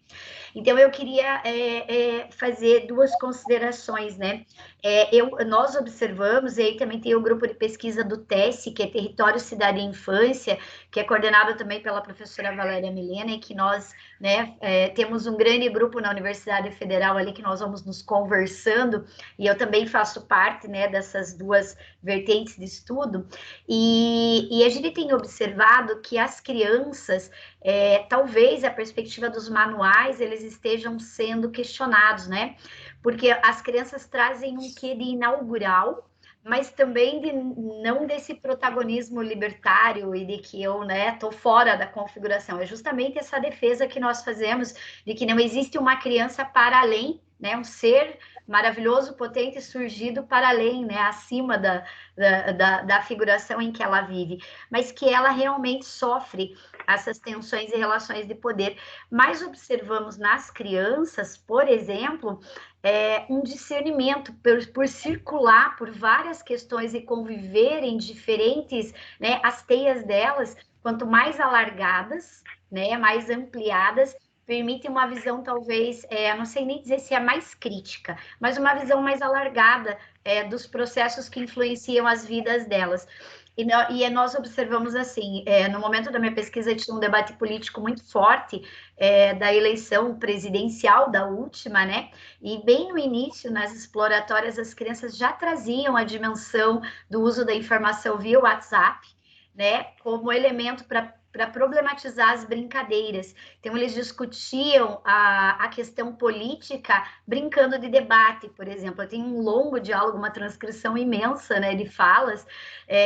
Então, eu queria fazer duas considerações, né? Nós observamos, e aí também tem o grupo de pesquisa do TESSE, que é Território, Cidade e Infância, que é coordenado também pela professora Valéria Milena, e que nós, né, temos um grande grupo na Universidade Federal ali, que nós vamos nos conversando, e eu também faço parte, né, dessas duas vertentes de estudo, e a gente tem observado que as crianças, talvez a perspectiva dos manuais, eles estejam sendo questionados, né? Porque as crianças trazem um quê de inaugural, mas também não desse protagonismo libertário e de que eu, né, tô fora da configuração. É justamente essa defesa que nós fazemos de que não existe uma criança para além, né, um ser maravilhoso, potente, surgido para além, né, acima da figuração em que ela vive, mas que ela realmente sofre essas tensões e relações de poder. Mas observamos nas crianças, por exemplo, um discernimento por circular por várias questões e conviver em diferentes, né, as teias delas, quanto mais alargadas, né, mais ampliadas, permite uma visão talvez, não sei nem dizer se é mais crítica, mas uma visão mais alargada dos processos que influenciam as vidas delas. E nós observamos assim, no momento da minha pesquisa tinha um debate político muito forte da eleição presidencial, da última, né? E bem no início, nas exploratórias, as crianças já traziam a dimensão do uso da informação via WhatsApp, né? Como elemento para problematizar as brincadeiras. Então, eles discutiam a questão política brincando de debate, por exemplo. Eu tenho um longo diálogo, uma transcrição imensa, né, de falas,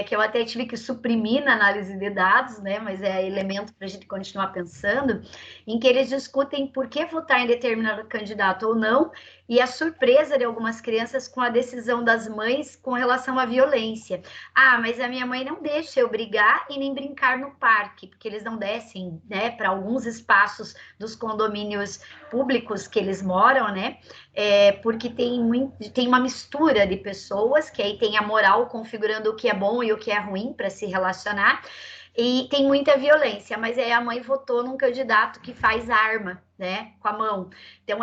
que eu até tive que suprimir na análise de dados, né, mas é elemento para a gente continuar pensando, em que eles discutem por que votar em determinado candidato ou não, e a surpresa de algumas crianças com a decisão das mães com relação à violência. Ah, mas a minha mãe não deixa eu brigar e nem brincar no parque, porque eles não descem, né, para alguns espaços dos condomínios públicos que eles moram, né, porque tem uma mistura de pessoas, que aí tem a moral configurando o que é bom e o que é ruim para se relacionar, e tem muita violência, mas aí a mãe votou num candidato que faz arma, né, com a mão. Então,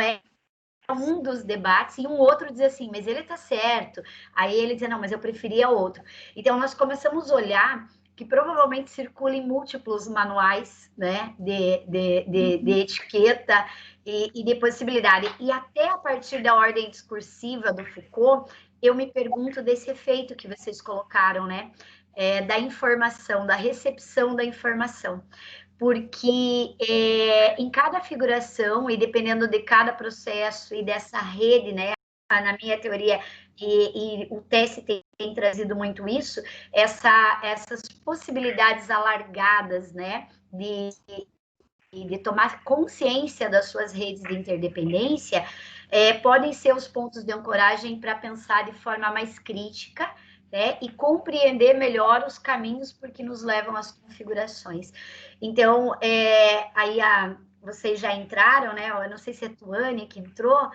um dos debates, e um outro diz assim, mas ele tá certo. Aí ele diz, não, mas eu preferia outro. Então, nós começamos a olhar que provavelmente circula em múltiplos manuais, né, de etiqueta e de possibilidade. E até a partir da ordem discursiva do Foucault, eu me pergunto desse efeito que vocês colocaram, né, da informação, da recepção da informação. Porque em cada figuração, e dependendo de cada processo e dessa rede, né, na minha teoria, e o TESSE tem trazido muito isso, essas possibilidades alargadas, né, de tomar consciência das suas redes de interdependência, podem ser os pontos de ancoragem para pensar de forma mais crítica, né, e compreender melhor os caminhos por que nos levam às configurações. Então, aí vocês já entraram, né? Eu não sei se é a Tuane que entrou,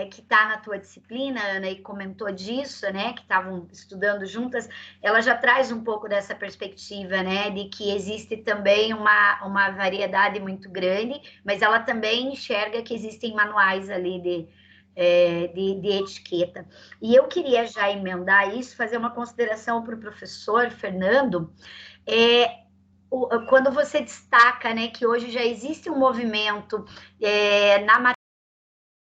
que está na tua disciplina, Ana, e comentou disso, né? Que estavam estudando juntas. Ela já traz um pouco dessa perspectiva, né? De que existe também uma variedade muito grande, mas ela também enxerga que existem manuais ali de etiqueta. E eu queria já emendar isso, fazer uma consideração para o professor Fernando, quando você destaca, né, que hoje já existe um movimento na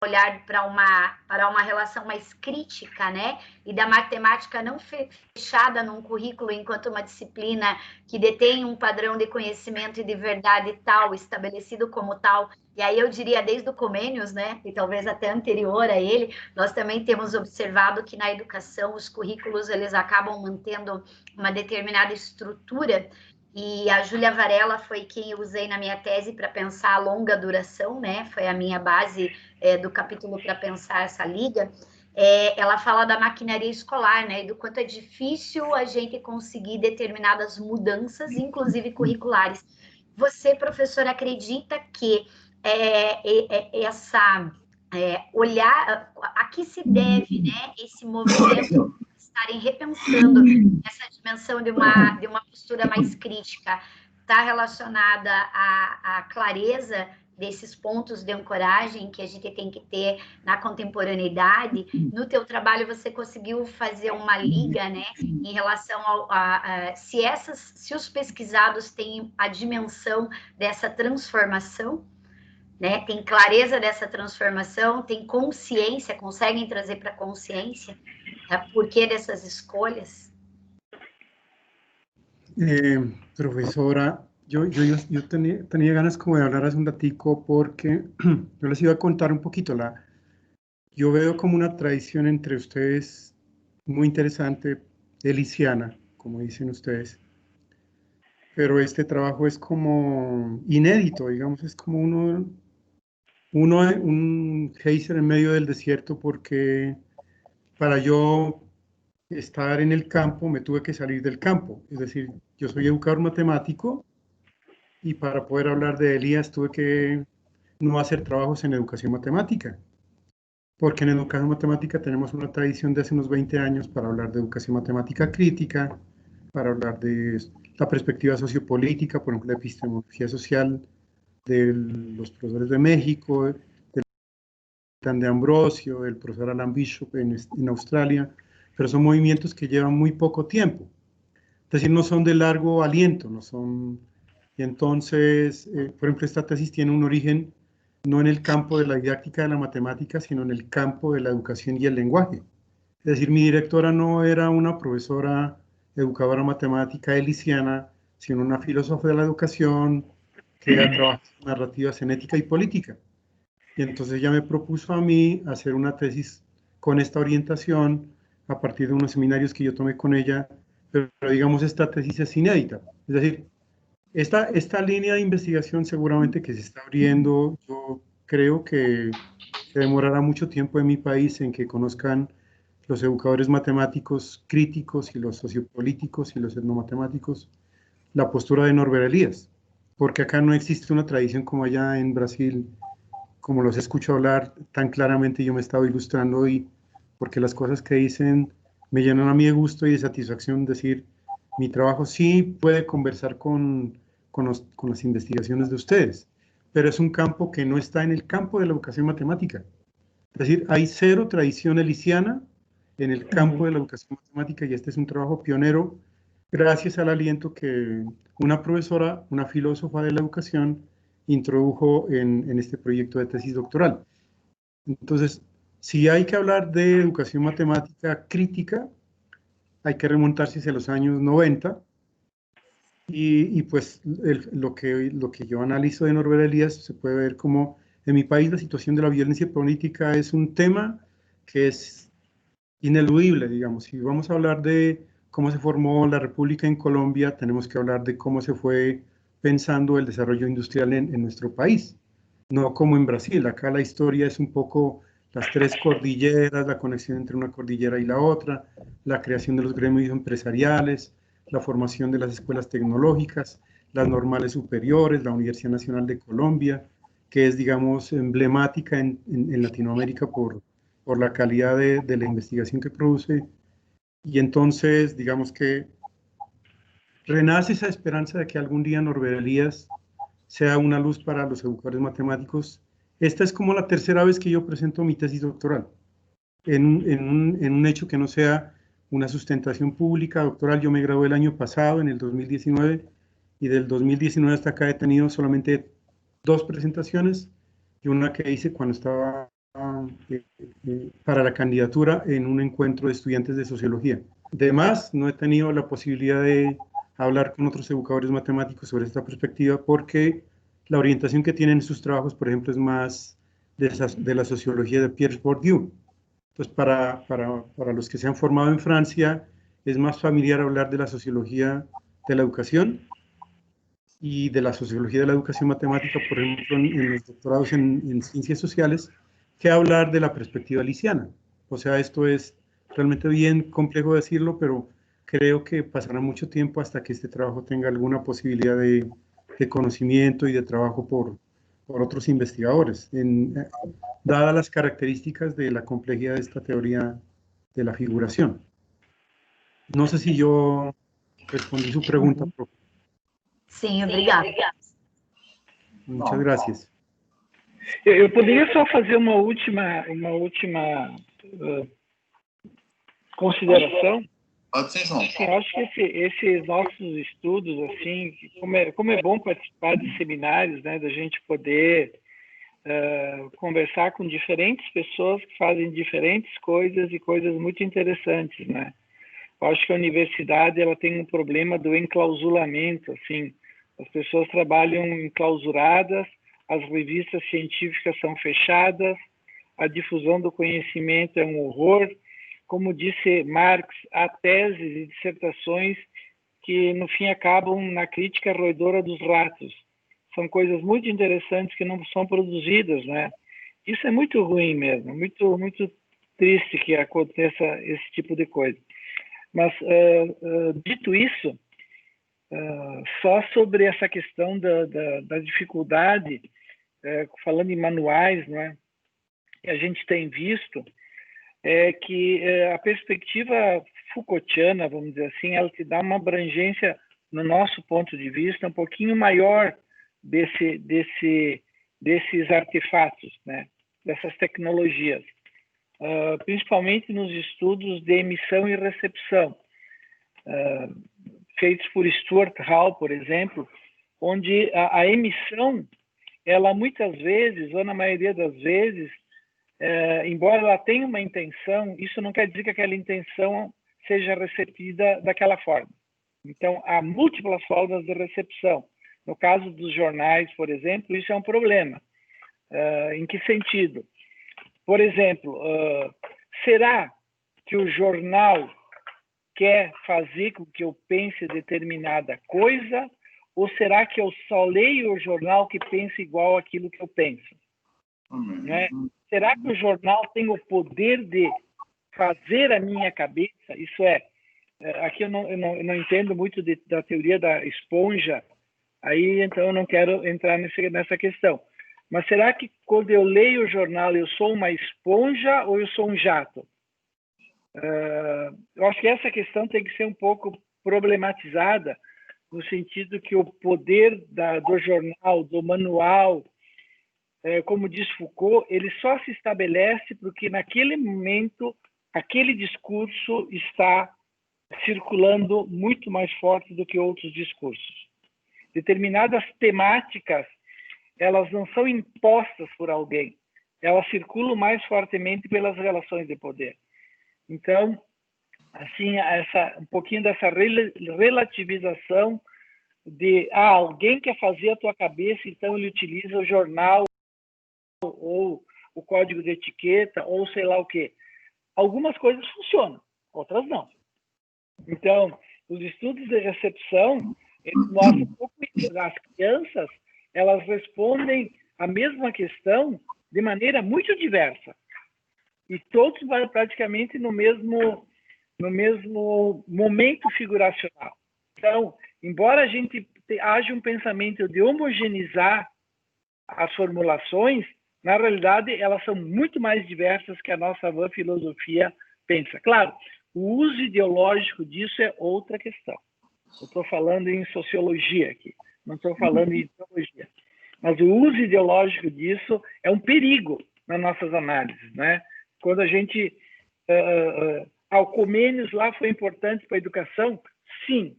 olhar para uma relação mais crítica, né? E da matemática não fechada num currículo enquanto uma disciplina que detém um padrão de conhecimento e de verdade tal, estabelecido como tal. E aí eu diria desde o Comênios, né? E talvez até anterior a ele, nós também temos observado que na educação os currículos eles acabam mantendo uma determinada estrutura. E a Júlia Varela foi quem eu usei na minha tese para pensar a longa duração, né? Foi a minha base do capítulo para pensar essa liga. Ela fala da maquinaria escolar, né? E do quanto é difícil a gente conseguir determinadas mudanças, inclusive curriculares. Você, professor, acredita que olhar a que se deve, né? Esse movimento estarem repensando essa dimensão de uma postura mais crítica, está relacionada à clareza desses pontos de ancoragem que a gente tem que ter na contemporaneidade. No teu trabalho você conseguiu fazer uma liga, né, em relação se os pesquisados têm a dimensão dessa transformação, né, tem clareza dessa transformação, tem consciência, conseguem trazer para a consciência porquê dessas escolhas? Profesora, yo tenía ganas como de hablar hace un ratico porque yo les iba a contar un poquito. Yo veo como una tradición entre ustedes muy interesante, elisiana, como dicen ustedes, pero este trabajo es como inédito, digamos, es como un geyser en medio del desierto, porque para yo estar en el campo me tuve que salir del campo, es decir, yo soy educador matemático y para poder hablar de Elías tuve que no hacer trabajos en educación matemática, porque en educación matemática tenemos una tradición de hace unos 20 años para hablar de educación matemática crítica, para hablar de la perspectiva sociopolítica, por ejemplo, la epistemología social de los profesores de México, del Tan de Ambrosio, del profesor Alan Bishop en Australia, pero son movimientos que llevan muy poco tiempo. Es decir, no son de largo aliento, no son... Y entonces, por ejemplo, esta tesis tiene un origen no en el campo de la didáctica de la matemática, sino en el campo de la educación y el lenguaje. Es decir, mi directora no era una profesora educadora matemática elisiana, sino una filósofa de la educación que ha trabajado en narrativas en ética y política. Y entonces ella me propuso a mí hacer una tesis con esta orientación a partir de unos seminarios que yo tomé con ella, pero digamos esta tesis es inédita. Es decir, esta línea de investigación seguramente que se está abriendo, yo creo que se demorará mucho tiempo en mi país en que conozcan los educadores matemáticos críticos y los sociopolíticos y los etnomatemáticos la postura de Norbert Elias, porque acá no existe una tradición como allá en Brasil, como los escucho hablar tan claramente. Yo me he estado ilustrando hoy, porque las cosas que dicen me llenan a mí de gusto y de satisfacción, decir, mi trabajo sí puede conversar con las investigaciones de ustedes, pero es un campo que no está en el campo de la educación matemática. Es decir, hay cero tradición elisiana en el campo de la educación matemática, y este es un trabajo pionero gracias al aliento que una profesora, una filósofa de la educación, introdujo en este proyecto de tesis doctoral. Entonces, si hay que hablar de educación matemática crítica, hay que remontarse hacia los años 90, y pues lo que yo analizo de Norbert Elias se puede ver como en mi país la situación de la violencia política es un tema que es ineludible, digamos. Si vamos a hablar de cómo se formó la República en Colombia, tenemos que hablar de cómo se fue pensando el desarrollo industrial en nuestro país, no como en Brasil. Acá la historia es un poco las tres cordilleras, la conexión entre una cordillera y la otra, la creación de los gremios empresariales, la formación de las escuelas tecnológicas, las normales superiores, la Universidad Nacional de Colombia, que es, digamos, emblemática en Latinoamérica por la calidad de la investigación que produce. Y entonces, digamos que renace esa esperanza de que algún día Norbert Elias sea una luz para los educadores matemáticos. Esta es como la tercera vez que yo presento mi tesis doctoral, en un hecho que no sea una sustentación pública doctoral. Yo me gradué el año pasado, en el 2019, y del 2019 hasta acá he tenido solamente 2 presentaciones, y una que hice cuando estaba para la candidatura en un encuentro de estudiantes de sociología. Además, no he tenido la posibilidad de hablar con otros educadores matemáticos sobre esta perspectiva porque la orientación que tienen en sus trabajos, por ejemplo, es más de la sociología de Pierre Bourdieu. Entonces, para los que se han formado en Francia, es más familiar hablar de la sociología de la educación y de la sociología de la educación matemática, por ejemplo, en los doctorados en ciencias sociales, que hablar de la perspectiva lisiana. O sea, esto es realmente bien complejo decirlo, pero creo que pasará mucho tiempo hasta que este trabajo tenga alguna posibilidad de conocimiento y de trabajo por otros investigadores, dadas las características de la complejidad de esta teoría de la figuración. No sé si yo respondí su pregunta, profe. Sim, obrigada. Muchas gracias. Eu poderia só fazer uma última consideração? Pode ser, João. Eu acho que esses nossos estudos, assim, como é bom participar de seminários, né, da gente poder conversar com diferentes pessoas que fazem diferentes coisas e coisas muito interessantes, né? Eu acho que a universidade ela tem um problema do enclausulamento, assim, as pessoas trabalham enclausuradas, as revistas científicas são fechadas, a difusão do conhecimento é um horror. Como disse Marx, há teses e dissertações que, no fim, acabam na crítica roedora dos ratos. São coisas muito interessantes que não são produzidas, né? Isso é muito ruim mesmo, muito, muito triste que aconteça esse tipo de coisa. Mas, dito isso, só sobre essa questão da dificuldade, falando em manuais, né, que a gente tem visto, é que a perspectiva Foucaultiana, vamos dizer assim, ela te dá uma abrangência, no nosso ponto de vista, um pouquinho maior desses artefatos, né, dessas tecnologias, principalmente nos estudos de emissão e recepção, feitos por Stuart Hall, por exemplo, onde a emissão, ela muitas vezes, ou na maioria das vezes, embora ela tenha uma intenção, isso não quer dizer que aquela intenção seja recebida daquela forma. Então, há múltiplas formas de recepção. No caso dos jornais, por exemplo, isso é um problema. Em que sentido? Por exemplo, será que o jornal quer fazer com que eu pense determinada coisa, ou será que eu só leio o jornal que pensa igual àquilo que eu penso? Né? Será que o jornal tem o poder de fazer a minha cabeça? Isso aqui eu não entendo muito da teoria da esponja, aí então eu não quero entrar nessa questão. Mas será que quando eu leio o jornal eu sou uma esponja ou eu sou um jato? Eu acho que essa questão tem que ser um pouco problematizada, no sentido que o poder do jornal, do manual, como diz Foucault, ele só se estabelece porque naquele momento aquele discurso está circulando muito mais forte do que outros discursos. Determinadas temáticas, elas não são impostas por alguém, elas circulam mais fortemente pelas relações de poder. Então, assim, um pouquinho dessa relativização de alguém quer fazer a tua cabeça, então ele utiliza o jornal ou o código de etiqueta ou sei lá o quê. Algumas coisas funcionam, outras não. Então, os estudos de recepção, eles mostram um pouco isso. As crianças, elas respondem a mesma questão de maneira muito diversa. E todos vão praticamente no mesmo momento figuracional. Então, embora a gente haja um pensamento de homogeneizar as formulações, na realidade, elas são muito mais diversas que a nossa vã filosofia pensa. Claro, o uso ideológico disso é outra questão. Eu estou falando em sociologia aqui, não estou falando em ideologia. Mas o uso ideológico disso é um perigo nas nossas análises, né? Quando a gente... Alcomênios lá foi importante para a educação? Sim.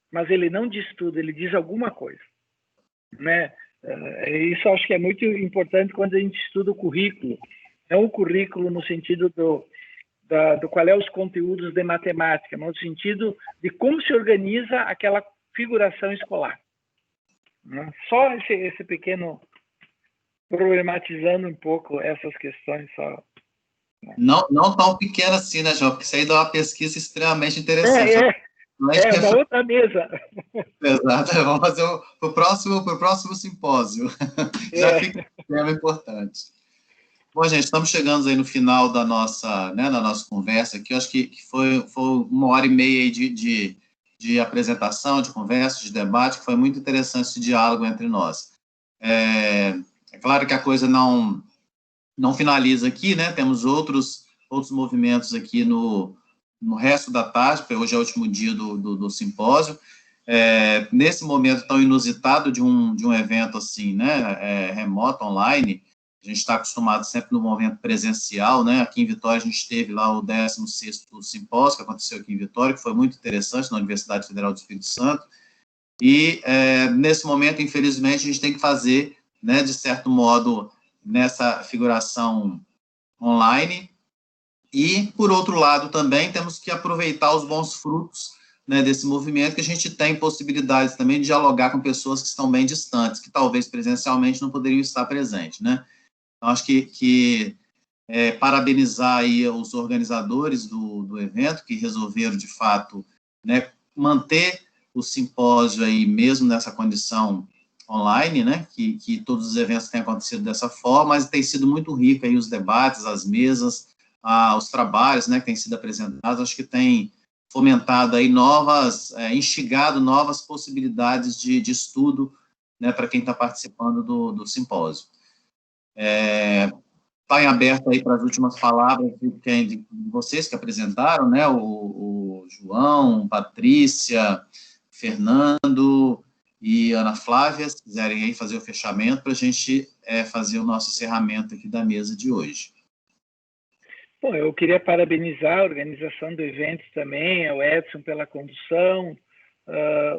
Mas ele não diz tudo, ele diz alguma coisa, né? Isso acho que é muito importante quando a gente estuda o currículo, não o currículo no sentido do qual é os conteúdos de matemática, mas no sentido de como se organiza aquela figuração escolar. Né? Só esse pequeno, problematizando um pouco essas questões. Só. Não tão pequeno assim, né, João? Porque isso aí dá uma pesquisa extremamente interessante. É uma outra mesa. Exato, vamos fazer pro próximo simpósio. Já fica um tema importante. Bom, gente, estamos chegando aí no final da nossa conversa aqui. Eu acho que foi 1h30 aí de apresentação, de conversa, de debate, que foi muito interessante esse diálogo entre nós. É claro que a coisa não finaliza aqui, né? Temos outros movimentos aqui no resto da tarde, porque hoje é o último dia do simpósio. Nesse momento tão inusitado de um evento assim, né? Remoto, online, a gente está acostumado sempre no momento presencial, né? Aqui em Vitória a gente teve lá o 16º simpósio, que aconteceu aqui em Vitória, que foi muito interessante, na Universidade Federal do Espírito Santo. E, nesse momento, infelizmente, a gente tem que fazer, né, de certo modo, nessa figuração online. E, por outro lado, também temos que aproveitar os bons frutos, né, desse movimento, que a gente tem possibilidades também de dialogar com pessoas que estão bem distantes, que talvez presencialmente não poderiam estar presentes, né? Então, acho que parabenizar aí os organizadores do evento, que resolveram, de fato, né, manter o simpósio aí, mesmo nessa condição online, né, que todos os eventos têm acontecido dessa forma, mas tem sido muito rico aí os debates, as mesas, os trabalhos, né, que têm sido apresentados, acho que tem fomentado aí instigado novas possibilidades de estudo, né, para quem está participando do simpósio. Está em aberto aí para as últimas palavras de vocês que apresentaram, né, o João, Patrícia, Fernando e Ana Flávia, se quiserem aí fazer o fechamento para a gente fazer o nosso encerramento aqui da mesa de hoje. Bom, eu queria parabenizar a organização do evento também, ao Edson pela condução.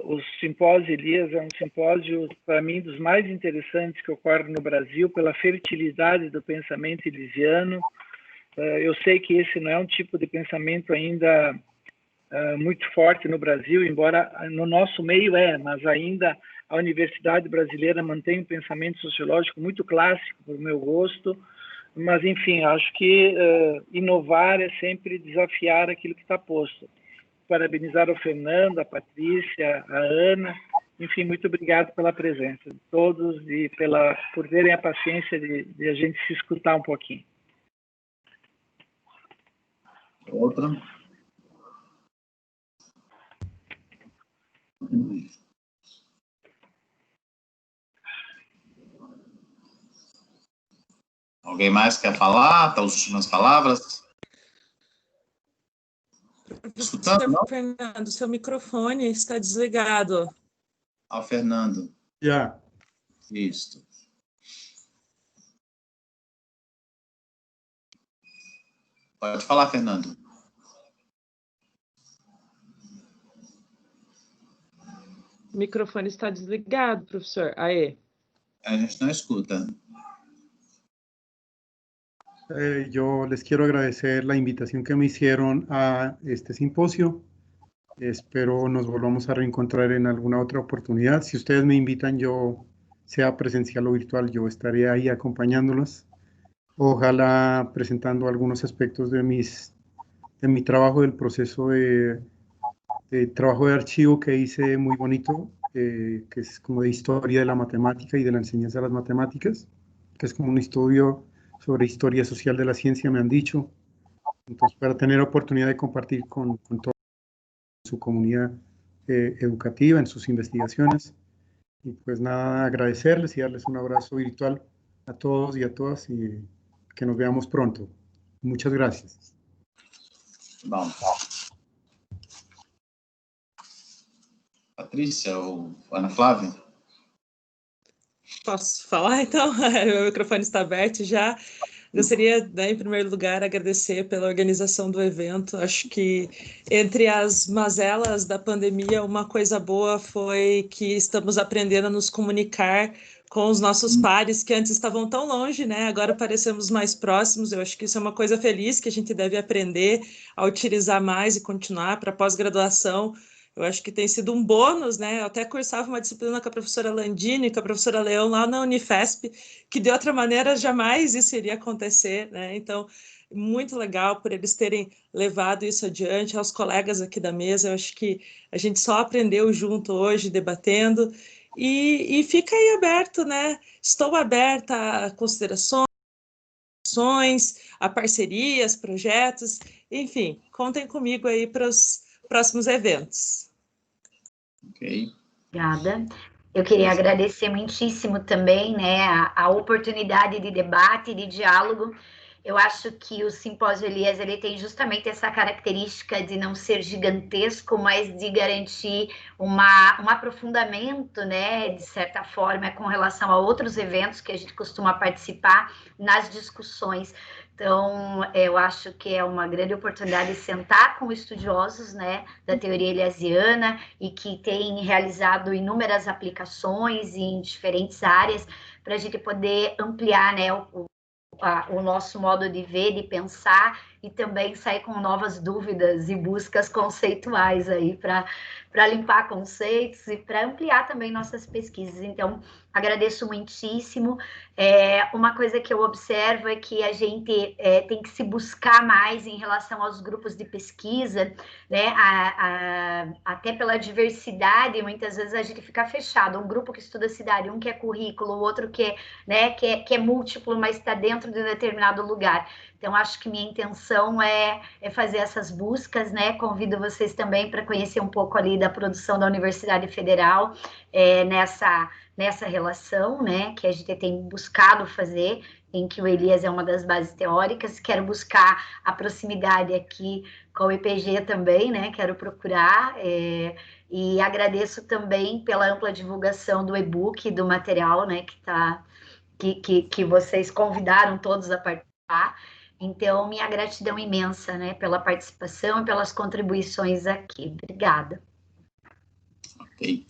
O simpósio Elias é um simpósio, para mim, dos mais interessantes que ocorre no Brasil, pela fertilidade do pensamento elisiano. Eu sei que esse não é um tipo de pensamento ainda muito forte no Brasil, embora no nosso meio mas ainda a Universidade Brasileira mantém um pensamento sociológico muito clássico, para o meu gosto. Mas, enfim, acho que inovar é sempre desafiar aquilo que está posto. Parabenizar o Fernando, a Patrícia, a Ana, enfim, muito obrigado pela presença de todos e por terem a paciência de a gente se escutar um pouquinho. Outra. Alguém mais quer falar? Tá as últimas palavras? Escutando, não? Fernando, seu microfone está desligado. Fernando. Já. Isso. Pode falar, Fernando. O microfone está desligado, professor. Aê. A gente não escuta. Yo les quiero agradecer la invitación que me hicieron a este simposio. Espero nos volvamos a reencontrar en alguna otra oportunidad. Si ustedes me invitan, yo, sea presencial o virtual, yo estaré ahí acompañándolos. Ojalá presentando algunos aspectos de mi trabajo, del proceso de trabajo de archivo que hice muy bonito, que es como de historia de la matemática y de la enseñanza de las matemáticas, que es como un estudio sobre historia social de la ciencia, me han dicho. Entonces, para tener oportunidad de compartir con toda su comunidad educativa en sus investigaciones. Y pues nada, agradecerles y darles un abrazo virtual a todos y a todas y que nos veamos pronto. Muchas gracias. Bom. Patrícia ou Ana Flávia? Posso falar, então? Meu microfone está aberto já. Gostaria, né, em primeiro lugar, agradecer pela organização do evento. Acho que, entre as mazelas da pandemia, uma coisa boa foi que estamos aprendendo a nos comunicar com os nossos pares que antes estavam tão longe, né? Agora parecemos mais próximos. Eu acho que isso é uma coisa feliz que a gente deve aprender a utilizar mais e continuar para pós-graduação. Eu acho que tem sido um bônus, né? Eu até cursava uma disciplina com a professora Landini, com a professora Leão lá na Unifesp, que de outra maneira jamais isso iria acontecer, né? Então, muito legal por eles terem levado isso adiante, aos colegas aqui da mesa. Eu acho que a gente só aprendeu junto hoje, debatendo, e fica aí aberto, né? Estou aberta a considerações, a parcerias, projetos, enfim, contem comigo aí para os próximos eventos. Ok. Obrigada. Eu queria agradecer muitíssimo também, né, a oportunidade de debate, de diálogo. Eu acho que o Simpósio Elias, ele tem justamente essa característica de não ser gigantesco, mas de garantir um aprofundamento, né, de certa forma, com relação a outros eventos que a gente costuma participar nas discussões. Então, eu acho que é uma grande oportunidade de sentar com estudiosos, né, da teoria eliasiana e que têm realizado inúmeras aplicações em diferentes áreas para a gente poder ampliar, né, o nosso modo de ver, de pensar e também sair com novas dúvidas e buscas conceituais aí para limpar conceitos e para ampliar também nossas pesquisas. Então, agradeço muitíssimo. Uma coisa que eu observo é que a gente tem que se buscar mais em relação aos grupos de pesquisa, né? Até pela diversidade, muitas vezes a gente fica fechado. Um grupo que estuda cidade, um que é currículo, o outro que é múltiplo, mas está dentro de um determinado lugar. Então, acho que minha intenção é fazer essas buscas, né? Convido vocês também para conhecer um pouco ali da produção da Universidade Federal nessa relação, né? Que a gente tem buscado fazer, em que o Elias é uma das bases teóricas. Quero buscar a proximidade aqui com o IPG também, né? Quero procurar. E agradeço também pela ampla divulgação do e-book, do material, né? Que vocês convidaram todos a participar. Então, minha gratidão imensa, né, pela participação e pelas contribuições aqui. Obrigada. Ok.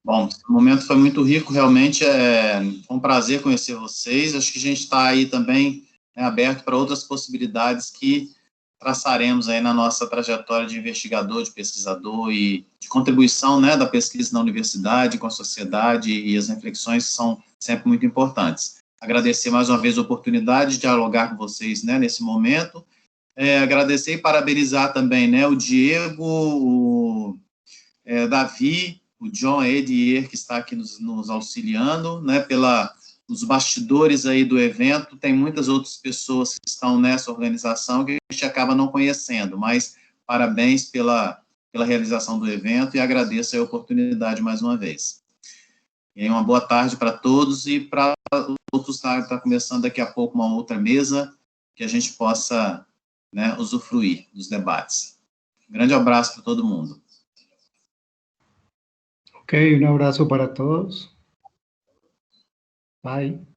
Bom, o momento foi muito rico, realmente foi um prazer conhecer vocês. Acho que a gente está aí também aberto para outras possibilidades que traçaremos aí na nossa trajetória de investigador, de pesquisador e de contribuição, né, da pesquisa na universidade, com a sociedade, e as reflexões são sempre muito importantes. Agradecer mais uma vez a oportunidade de dialogar com vocês, né, nesse momento. Agradecer e parabenizar também, né, o Diego, o Davi, o John Edier, que está aqui nos auxiliando, né, os bastidores aí do evento. Tem muitas outras pessoas que estão nessa organização que a gente acaba não conhecendo, mas parabéns pela realização do evento e agradeço a oportunidade mais uma vez. E aí, uma boa tarde para todos e para outros, está começando daqui a pouco uma outra mesa que a gente possa, né, usufruir dos debates. Um grande abraço para todo mundo. Ok, un abrazo para todos. Bye.